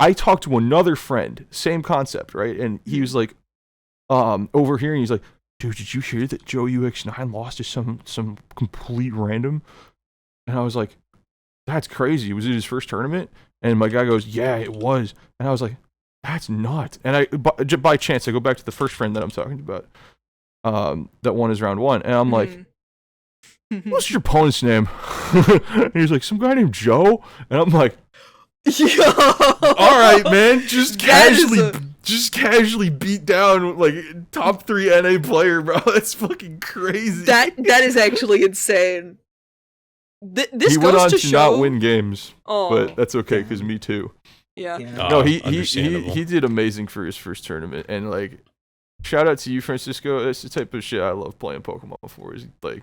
I talked to another friend, same concept, right? And he was like, over here, and he's like, dude, did you hear that Joe UX9 lost to some complete random? And I was like, that's crazy. Was it his first tournament? And my guy goes, yeah, it was. And I was like, that's nuts. And I, by chance, I go back to the first friend that I'm talking about, that won his round 1. And I'm like, Mhm. what's your opponent's name? And he's like, some guy named Joe. And I'm like, all right, man, just That is casually beat down like top 3 NA player, bro. That's fucking crazy. that is actually insane. This he goes went on to to show. not win games, Oh, but that's okay because me too. yeah. No, he understandable. did amazing for his first tournament, and like, shout out to you, Francisco. That's the type of shit I love playing Pokemon for. Is like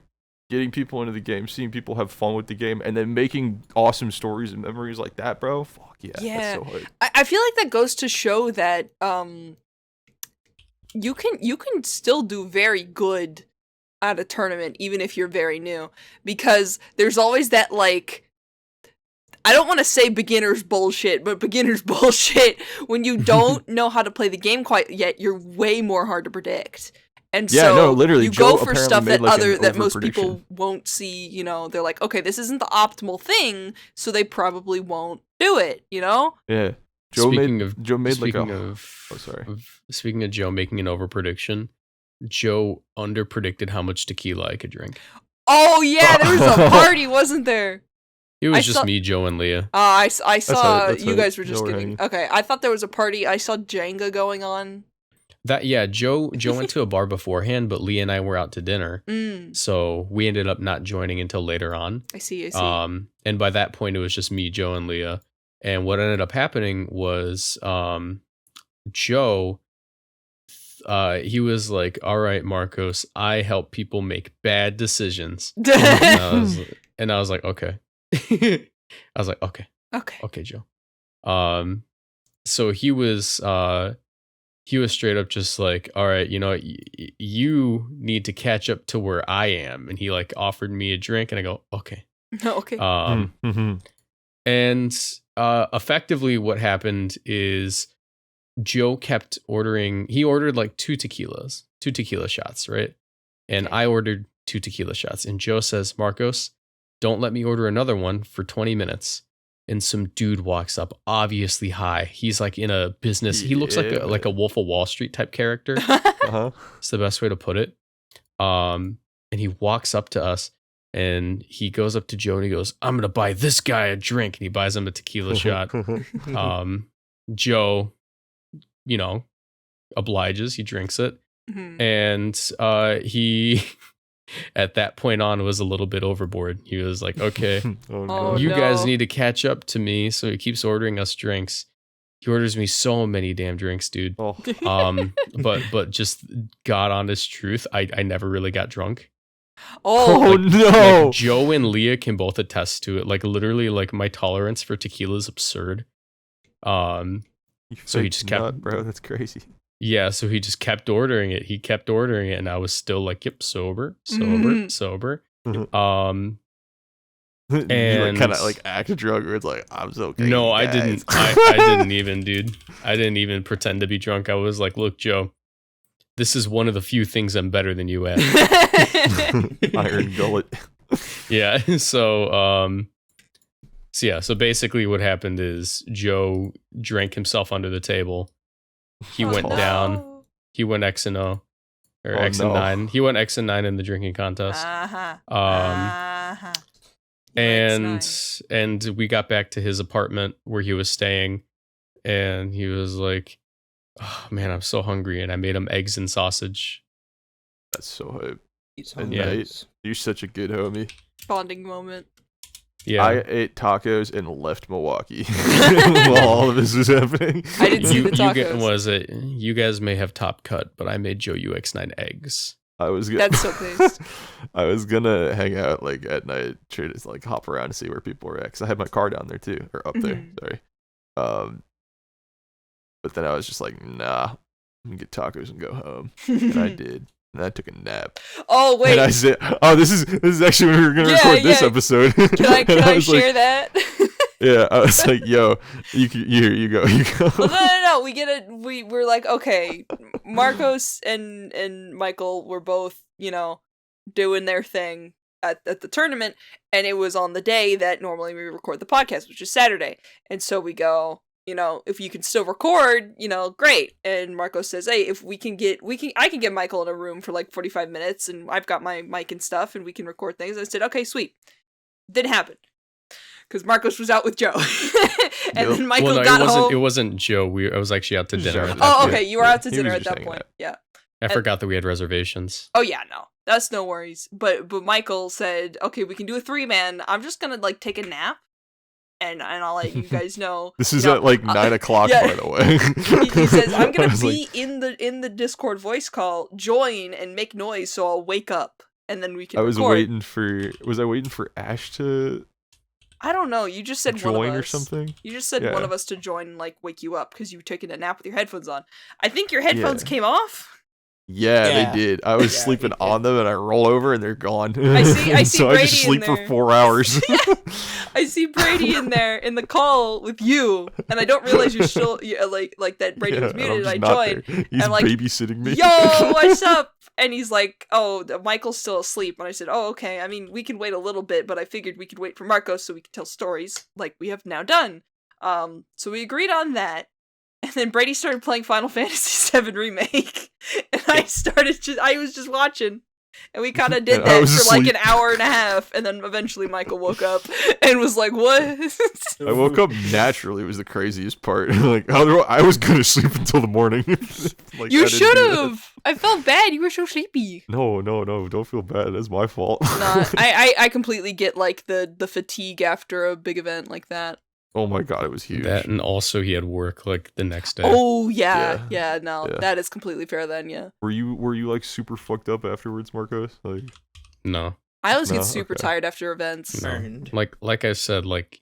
getting people into the game, seeing people have fun with the game, and then making awesome stories and memories like that, bro. Fuck yeah, Yeah. that's so hype. I feel like that goes to show that you can still do very good at a tournament even if you're very new, because there's always that, like, I don't want to say beginner's bullshit, but beginner's bullshit when you don't know how to play the game quite yet. You're way more hard to predict. And Yeah, so no, literally, you Joe go for apparently stuff made, that like, an that most over-prediction. people won't see, you know. They're like, okay, this isn't the optimal thing, so they probably won't do it, you know? Yeah, Joe Speaking made like a. Oh, sorry. Speaking of Joe making an over prediction, Joe under predicted how much tequila I could drink. Oh yeah, there was a party, wasn't there? It was I just saw- me, Joe, and Leah. I saw that's you how guys were y'all just were getting. hanging. Okay, I thought there was a party. I saw Jenga going on. Joe went to a bar beforehand, but Leah and I were out to dinner, so we ended up not joining until later on. I see. And by that point, it was just me, Joe, and Leah. And what ended up happening was, Joe, he was like, "All right, Marcos, I help people make bad decisions." And I was like, "Okay." I was like, "Okay, Okay. Joe." So he was straight up just like, "All right, you know, you need to catch up to where I am." And he like offered me a drink, and I go, "Okay." Okay. And effectively what happened is Joe kept ordering. He ordered like two tequila shots, right? And I ordered 2 tequila shots. And Joe says, Marcos, don't let me order another one for 20 minutes. And some dude walks up, obviously high. He's like in a business. He looks like a Wolf of Wall Street type character. It's the best way to put it. And he walks up to us and he goes up to Joe and he goes, I'm going to buy this guy a drink. And he buys him a tequila shot. Joe, obliges. He drinks it. And he... at that point on was a little bit overboard. He was like, okay, you guys need to catch up to me. So he keeps ordering us drinks. He orders me so many damn drinks, dude. But just God honest truth, I never really got drunk. No. Like Joe and Leah can both attest to it. Like literally, like my tolerance for tequila is absurd. So he just kept, bro, that's crazy. Yeah, so he just kept ordering it. He kept ordering it, and I was still like, "Yep, sober." And you kind of like act drunk, or it's like, "I'm so okay." No, I didn't. I didn't even, dude. I didn't even pretend to be drunk. I was like, "Look, Joe, this is one of the few things I'm better than you at." Iron gullet. Yeah. So basically, what happened is Joe drank himself under the table. He went down. He went X and O, or X and 9. He went X and 9 in the drinking contest. And we got back to his apartment where he was staying, and he was like, "Oh man, I'm so hungry," and I made him eggs and sausage. That's so hype. Yeah. You're such a good homie. Bonding moment. Yeah, I ate tacos and left Milwaukee while all of this was happening. I didn't see the tacos. You guys may have top cut, but I made Joe UX9 eggs. That's so based. I was gonna hang out like at night, try to like hop around to see where people were at, because I had my car down there too, or up there. Sorry. But then I was just like, nah, I'm gonna get tacos and go home, and I did. And I took a nap. Oh wait! And I said, "Oh, this is actually when we were gonna record this episode." Can I share that? Yeah, I was like, "Yo, you go." Well, no. We're like, okay, Marcos and Michael were both, doing their thing at the tournament, and it was on the day that normally we record the podcast, which is Saturday, and so we go, if you can still record, great. And Marco says, hey, if I can get Michael in a room for like 45 minutes and I've got my mic and stuff and we can record things. I said, okay, sweet. Didn't happen. Because Marcos was out with Joe. Then Michael got home. It wasn't Joe. I was actually out to dinner. Okay. You were out to dinner at that point. Yeah. I forgot that we had reservations. Oh yeah, no. That's no worries. But Michael said, okay, we can do a 3-man. I'm just gonna like take a nap. And I'll let you guys know. This is at like 9 o'clock, by the way. He says, I'm gonna be in the Discord voice call, join and make noise, so I'll wake up and then we can. Was I waiting for Ash to? I don't know. You just said join one of us. Or something. You just said one of us to join and like wake you up because you were taking a nap with your headphones on. I think your headphones came off. Yeah, they did. I was sleeping on them, and I roll over, and they're gone. I see. So Brady I just sleep for 4 hours. I see Brady in there in the call with you, and I don't realize you're still like that. Brady was muted. And I joined. He's and, like, babysitting me. Yo, what's up? And he's like, "Oh, Michael's still asleep." And I said, "Oh, okay. I mean, we can wait a little bit, but I figured we could wait for Marcos so we could tell stories like we have now done." So we agreed on that. And then Brady started playing Final Fantasy VII Remake, and I was just watching, and we kind of did that for like an hour and a half, and then eventually Michael woke up and was like, "What?" I woke up naturally. It was the craziest part. Like, I was gonna sleep until the morning. Like, you should have. I felt bad. You were so sleepy. No. Don't feel bad. That's my fault. Nah, I completely get like the fatigue after a big event like that. Oh my god, it was huge. That, and also he had work like the next day. Oh yeah. That is completely fair then. Yeah. Were you like super fucked up afterwards, Marcos? Like, no. I always get super tired after events. No. Like I said, like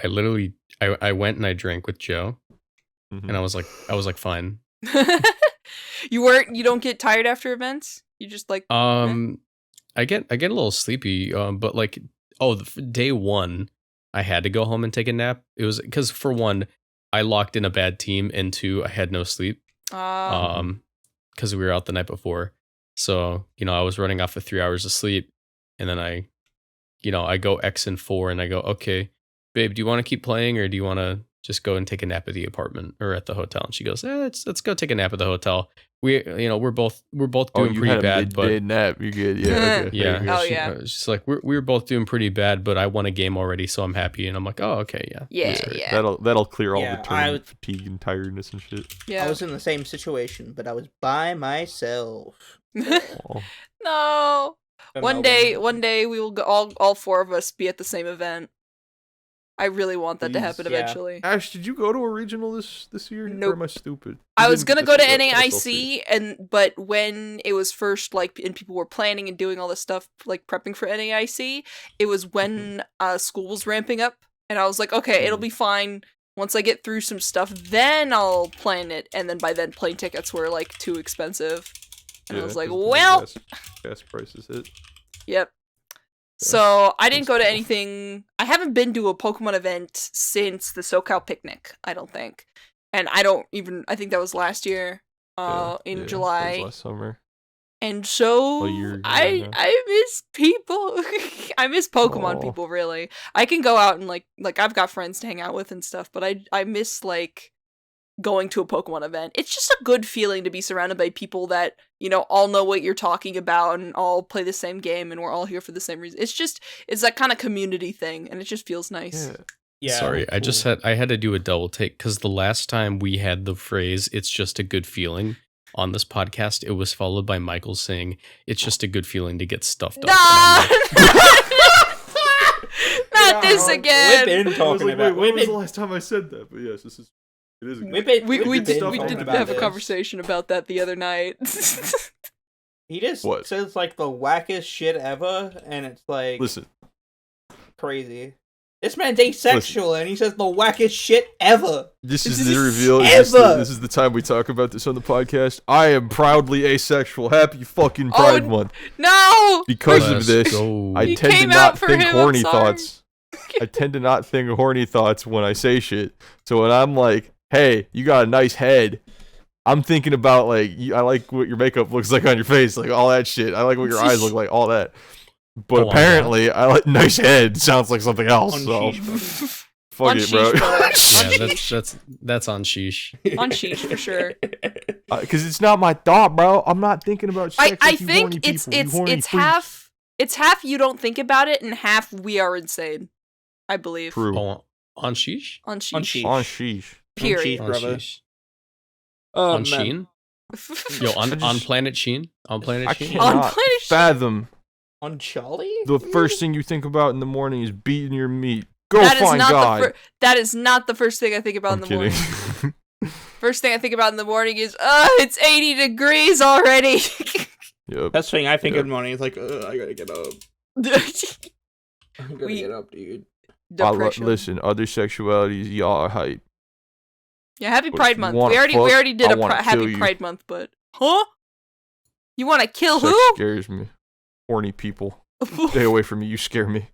I literally I went and I drank with Joe, and I was like fine. You don't get tired after events? You just like I get a little sleepy, but like day 1 I had to go home and take a nap. It was because for 1, I locked in a bad team, and 2, I had no sleep. Because we were out the night before. So, I was running off of 3 hours of sleep, and then I go X and 4, and I go, okay, babe, do you want to keep playing, or do you want to just go and take a nap at the apartment or at the hotel? And she goes, let's go take a nap at the hotel. We're both doing pretty bad, but nap, you're good. Yeah, okay. yeah. Oh, yeah. She's like, we're both doing pretty bad, but I won a game already, so I'm happy. And I'm like, oh, okay, yeah. Yeah. That'll clear all Yeah, the tournament fatigue and tiredness and shit. Yeah. I was in the same situation, but I was by myself. Oh. No. In One Melbourne. day we will go, all four of us be at the same event. I really want that to Please. happen Yeah. eventually. Ash, did you go to a regional this year? Nope. Or am I stupid? I You was didn't gonna get go to see SLC. NAIC, but when it was first and people were planning and doing all this stuff prepping for NAIC, it was when school was ramping up, and I was like, okay, it'll be fine. Once I get through some stuff, then I'll plan it. And then by then, plane tickets were too expensive, and I was like, 'cause the well, gas prices hit. yep. So I didn't That's go to cool. anything. I haven't been to a Pokemon event since the SoCal picnic. I don't think, and I think that was last year, in That July. was last summer. And so you're I miss people. I miss Pokemon Aw. people, really. I can go out and I've got friends to hang out with and stuff, but I miss going to a Pokemon event. It's just a good feeling to be surrounded by people that, all know what you're talking about and all play the same game and we're all here for the same reason. It's that kind of community thing, and it just feels nice. Yeah. Yeah. Sorry, I had to do a double take because the last time we had the phrase "it's just a good feeling" on this podcast, it was followed by Michael saying, "It's just a good feeling to get stuffed up." And I'm Not this again. We've been talking about. when was the last time I said that? But yes, it is. We've been. We we've did been we talking did about have a this. conversation about that the other night. He just What? says the wackest shit ever, and it's Listen, crazy. This man's asexual, and he says the wackest shit ever. this Is is this the reveal. ever? This is the time we talk about this on the podcast. I am proudly asexual. Happy fucking Pride Month. No! Because of Let's this, go. I You tend to came not out for think him, I'm horny sorry. thoughts. I tend to not think horny thoughts when I say shit. So when I'm like, "Hey, you got a nice head," I'm thinking about I like what your makeup looks like on your face, all that shit. I like what your eyes look like, all that. But Go on, apparently, I like nice head sounds like something else. On So sheesh, fuck On it, bro. sheesh, brother. Yeah, that's on sheesh. On sheesh for sure. Because it's not my thought, bro. I'm not thinking about sex I with you horny think it's people, you horny it's freaks. half you don't think about it and half we are insane. I believe. True. Oh, on sheesh? On sheesh. On sheesh. On sheesh. Period. On brother. sheesh. Oh, On man. Sheen? Yo, on Planet Sheen? On Planet I Sheen? On cannot Planet Sheen. fathom On Charlie? the first thing you think about in the morning is beating your meat. Go That is find not God. that is not the first thing I think about I'm in the kidding. morning. First thing I think about in the morning is, it's 80 degrees already. Yep. That's the thing I think Yeah. in the morning. It's I gotta get up. I gotta We- get up, dude. Depression. Listen, other sexualities, y'all are hype. Yeah, happy But if Pride you Month. wanna We fuck, already did I a wanna kill happy you. Pride Month, but you want to kill Sex who? scares me. Horny people. Stay away from me. You scare me.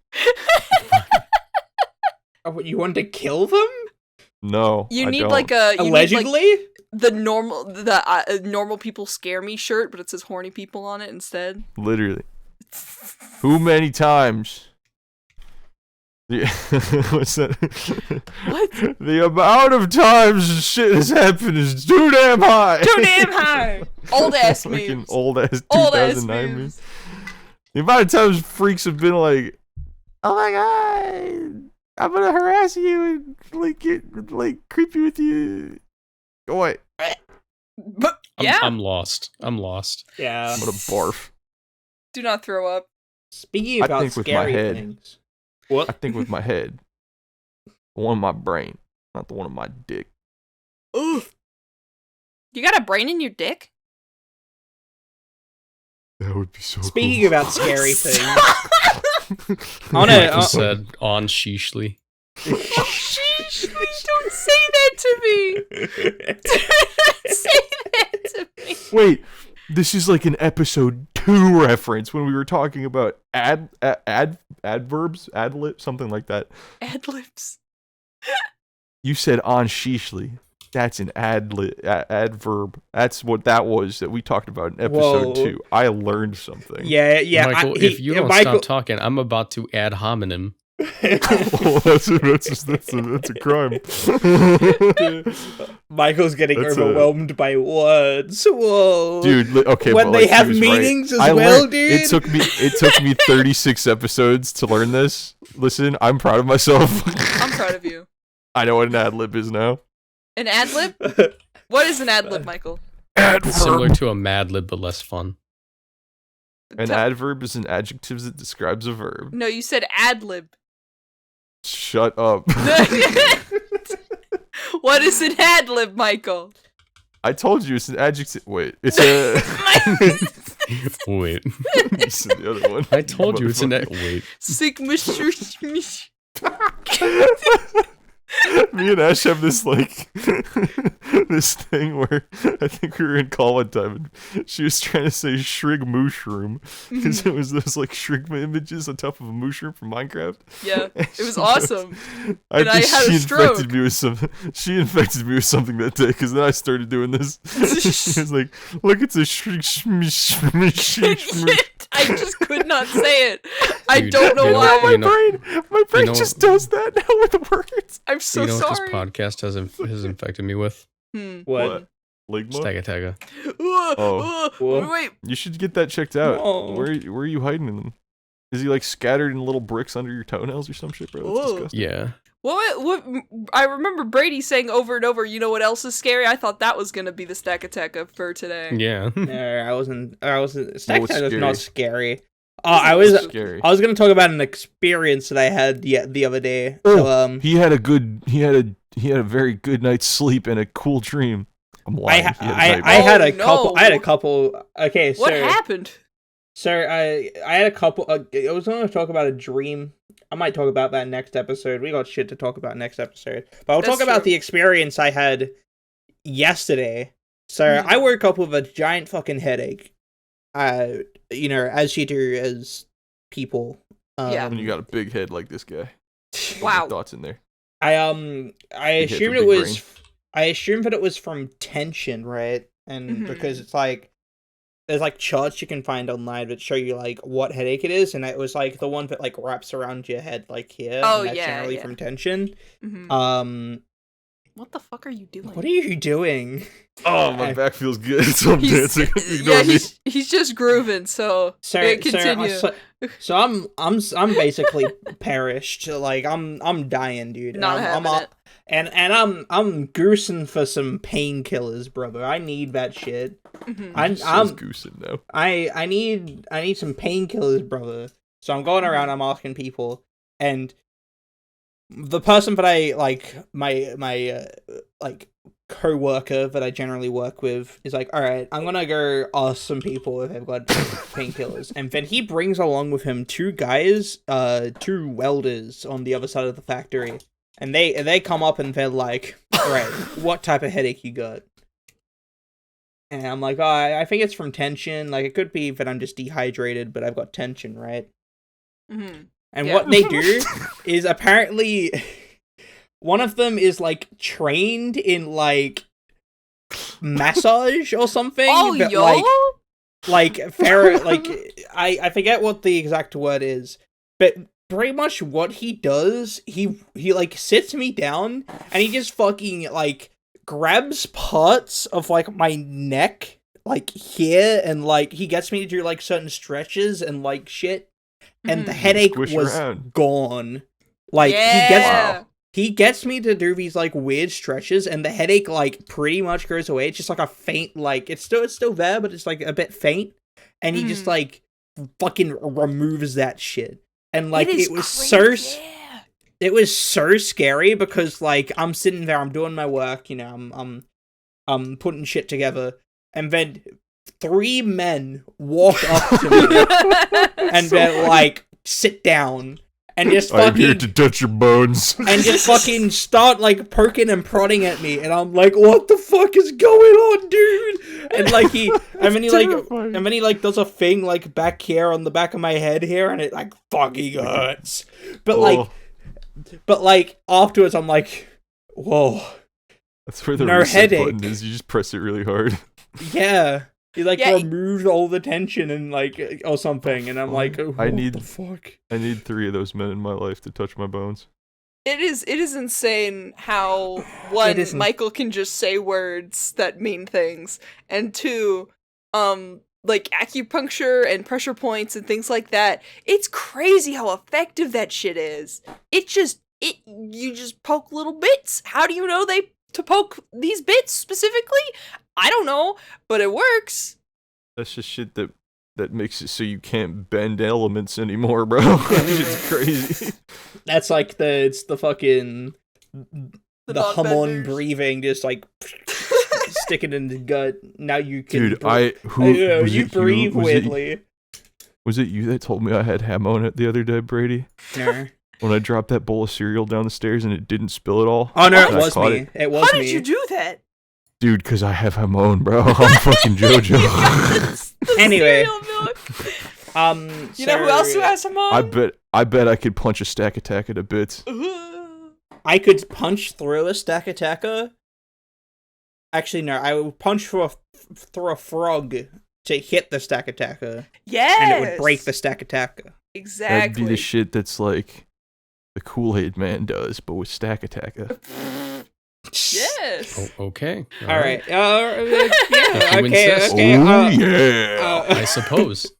Oh, what, you want to kill them? No. You I need don't. Allegedly? the normal people scare me shirt, but it says horny people on it instead. Literally. Who many times? Yeah. What's that? What? The amount of times shit has happened is too damn high. Too damn high. Old ass Fucking memes. old ass Old ass 2009 memes. memes. The amount of times freaks have been like, "Oh my god, I'm gonna harass you and creep you with you." Go away. But yeah, I'm lost. I'm lost. Yeah. I'm gonna barf. do not throw up. Speaking I about think with my scary head. things. I What? think with my head, the one in my brain, not the one in my dick. Oof. You got a brain in your dick? That would be so Speaking cool. about scary things. On Michael a- said on sheeshly. Sheesh, please don't say that to me. Don't say that to me. Wait, this is like an episode 2 reference when we were talking about adverbs, ad lib, something like that. Ad libs. You said on sheeshly. That's an adverb. That's what that was that we talked about in episode 2. I learned something. Yeah. Michael, if you don't stop talking, I'm about to ad hominem. That's a crime. Michael's getting overwhelmed by words. Whoa, dude. Okay, when they have meanings as well, dude. It took me 36 episodes to learn this. Listen, I'm proud of myself. I'm proud of you. I know what an ad lib is now. An ad lib? What is an ad lib, Michael? It's similar to a mad lib, but less fun. An adverb is an adjective that describes a verb. No, you said ad lib. Shut up. What is an ad lib, Michael? I told you it's an adjective. Wait, it's a. Wait. This is the other one. I told you it's an. Wait. Me and Ash have this this thing where I think we were in call one time and she was trying to say shrig mushroom because it was those shrig images on top of a mushroom from Minecraft. Yeah, it was awesome. I think had a stroke. She infected me with something that day because then I started doing this. She was like, "Look, it's a shrig I just could not say it. I Dude, don't know why. My brain just does that now with words. I'm so what sorry. this podcast has infected me with? What? Ligma? Stagataga. Wait. You should get that checked out. No. Where are you hiding them? Is he scattered in little bricks under your toenails or some shit, bro? That's disgusting. Yeah. What? I remember Brady saying over and over, you know what else is scary? I thought that was gonna be the stack attack for today. Yeah. No, I wasn't. Stack was attack was scary? not scary. I was Scary. going to talk about an experience that I had the other day. So, He had a very good night's sleep and a cool dream. I'm lying. I had a couple. Okay, so What happened? So I had a couple. I was going to talk about a dream. I might talk about that next episode. We got shit to talk about next episode. But I'll talk about the experience I had yesterday. So I woke up with a giant fucking headache. As you do as people. Yeah. When you got a big head like this guy. Wow. Thoughts in there. I assumed it was. Brain. I assumed that it was from tension, right? And because it's there's charts you can find online that show you what headache it is, and it was the one that wraps around your head here. Oh, and that's yeah, generally yeah. from tension. What the fuck are you doing? What are you doing? Oh, my back feels good. So I'm dancing. Yeah, he's just grooving. So continue. So I'm basically perished. I'm dying, dude. Not having it. And I'm goosing for some painkillers, brother. I need that shit. I'm goosing now. I need some painkillers, brother. So I'm going around. I'm asking people, and the person that I my co-worker that I generally work with is all right, I'm gonna go ask some people if they've got painkillers, and then he brings along with him two two welders on the other side of the factory, and they come up and they're like, all right, what type of headache you got? And I'm like, I think it's from tension. It could be that I'm just dehydrated, but I've got tension, right? And what they do is apparently one of them is trained in massage or something. Oh, but, yo! I forget what the exact word is, but pretty much what he does, he sits me down and he just fucking grabs parts of my neck here, and he gets me to do Mm-hmm. certain stretches and shit. And the headache Squish was around. gone. Yeah. He gets me to do these weird stretches, and the headache pretty much goes away. It's just a faint it's still there, but it's a bit faint. And he just fucking removes that shit. And it was crazy. it was so scary because I'm sitting there, I'm doing my work, I'm putting shit together, and then 3 men walk up to me and they're sit down and just I'm here fucking to touch your bones. and just fucking start poking and prodding at me, and I'm like, what the fuck is going on, dude? And and then he does a thing back here on the back of my head here, and it fucking hurts. But Oh. but afterwards I'm like, whoa. That's where the No reset headache. button is. You just press it really hard. Yeah. He like Yeah, removed all the tension and like or something, and I'm like, oh, I what need- the fuck? I need 3 of those men in my life to touch my bones. It is insane how one, It is Michael can just say words that mean things, and 2, like acupuncture and pressure points and things like that. It's crazy how effective that shit is. You just poke little bits. How do you know to poke these bits specifically? I don't know, but it works. That's just shit that makes it so you can't bend elements anymore, bro. That shit's crazy. That's like the fucking the hum on non-benders. breathing, just like stick it in the gut. Now you can. Dude, was you it breathe was weirdly. Was it you that told me I had ham on it the other day, Brady? No. When I dropped that bowl of cereal down the stairs and it didn't spill at all? Oh no, And it I was caught me. it. It was How me. did you do that? Dude, because I have Hamon, bro. I'm fucking JoJo. The Anyway. cereal milk. You You know who else who has some on? I bet I could punch a stack attack into bits. I could punch through a stack attacker. Actually, no. I would punch through a frog to hit the stack attacker, Yes. and it would break the stack attacker. Exactly. That'd be the shit that's like the Kool-Aid Man does, but with stack attacker. Yes. Oh, okay. All right. Yeah. If you Okay. insist. Okay. Oh yeah! I suppose.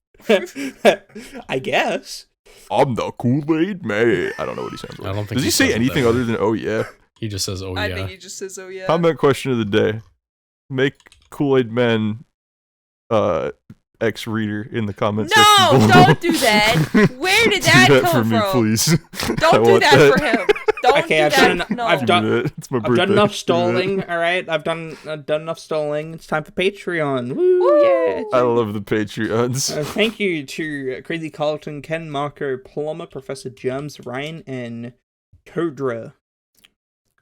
I guess. I'm the Kool-Aid Man. I don't know what he sounds like. I don't think Does he says say it anything that other way. than "Oh yeah"? He just says, "Oh I yeah." think he just says, "Oh yeah." Comment question of the day: make Kool-Aid Man X reader in the comment section. No, below. don't do that. Where did that do that come for me, from? please. I Don't do want that for him. Don't Okay, do I've that. done- No. I've done- Give me that. It's my I've birthday. done enough Give me that. stalling. All right, I've done enough stalling. It's time for Patreon. Woo, yeah! I love the Patreons. Thank you to Crazy Carlton, Ken, Marco, Plumber, Professor Germs, Ryan, and Todra.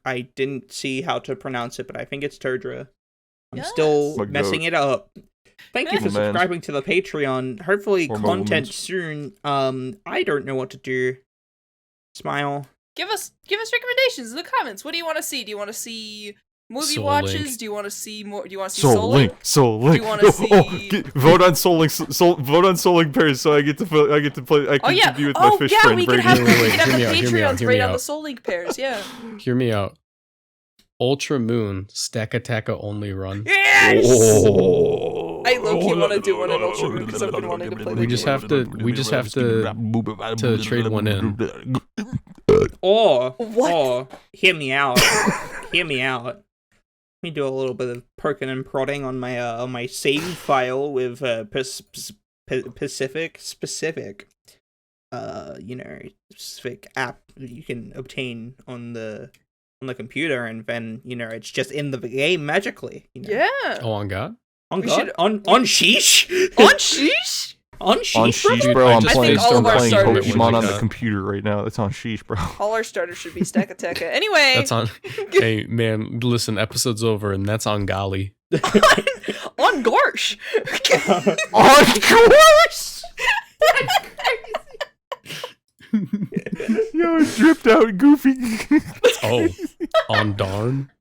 I didn't see how to pronounce it, but I think it's Todra. I'm still My messing goat. it up. Thank you for Oh, man. subscribing to the Patreon. Hopefully, Or my content woman's. soon. I don't know what to do. Smile. Give us recommendations in the comments. What do you want to see? Do you want to see movie Soul watches? Link. Do you want to see more? Do you want to see Soul Link, Soul Link. Do you wanna see- Vote on Soul Link, vote on Soul Link pairs, so I get to play. I get Oh yeah. to be with my fish yeah, friend we Brady. can have, Wait, we can have hear the me out, hear me out, Patreons hear rate me on the out. Soul Link pairs. Yeah. Hear me out. Ultra Moon Stack Attacker only run. Yes. Oh. I low-key wanna do one in Ultra Moon 'cause I've been wanting to play that We just have to trade one in. Or, What? or, hear me out. Hear me out. Let me do a little bit of poking and prodding on my save file with specific app you can obtain on the computer, and then it's just in the game magically. Yeah. Oh, on God. On We God? should- on sheesh On sheesh. on On sheesh. Sheesh, bro. I'm I think playing. all I'm of our playing starters should Pokemon be on the that. computer right now. That's on Sheesh, bro. All our starters should be Stack Attacker. Anyway. That's on. Hey, man, listen, episode's over, and that's on Golly. on Gorsh. On course. Yo, it dripped out Goofy. Oh, on Darn.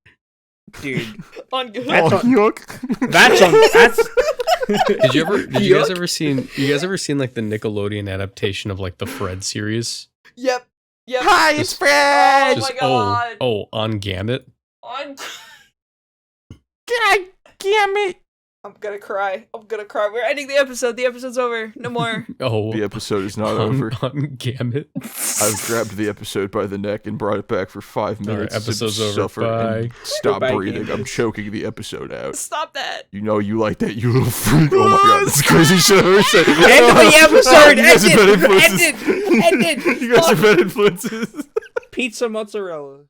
Dude, on That's Oh, on- yuck. that's Did you guys ever seen like the Nickelodeon adaptation of like the Fred series? Yep. Hi, it's Just- Fred. Oh my God. On Gamut. On. God damn it. I'm gonna cry. We're ending the episode. The episode's over. No more. Oh, The episode is not over. on Gamut. I've grabbed the episode by the neck and brought it back for 5 All right, minutes. episode's to over. suffer and Bye. stop Goodbye, breathing. I'm gamers. choking the episode out. Stop that. You know you like that, you little freak. Oh my god, that's the craziest shit I've ever said. End the episode. You guys are bad influences. Ended. You guys are bad influences. Pizza mozzarella.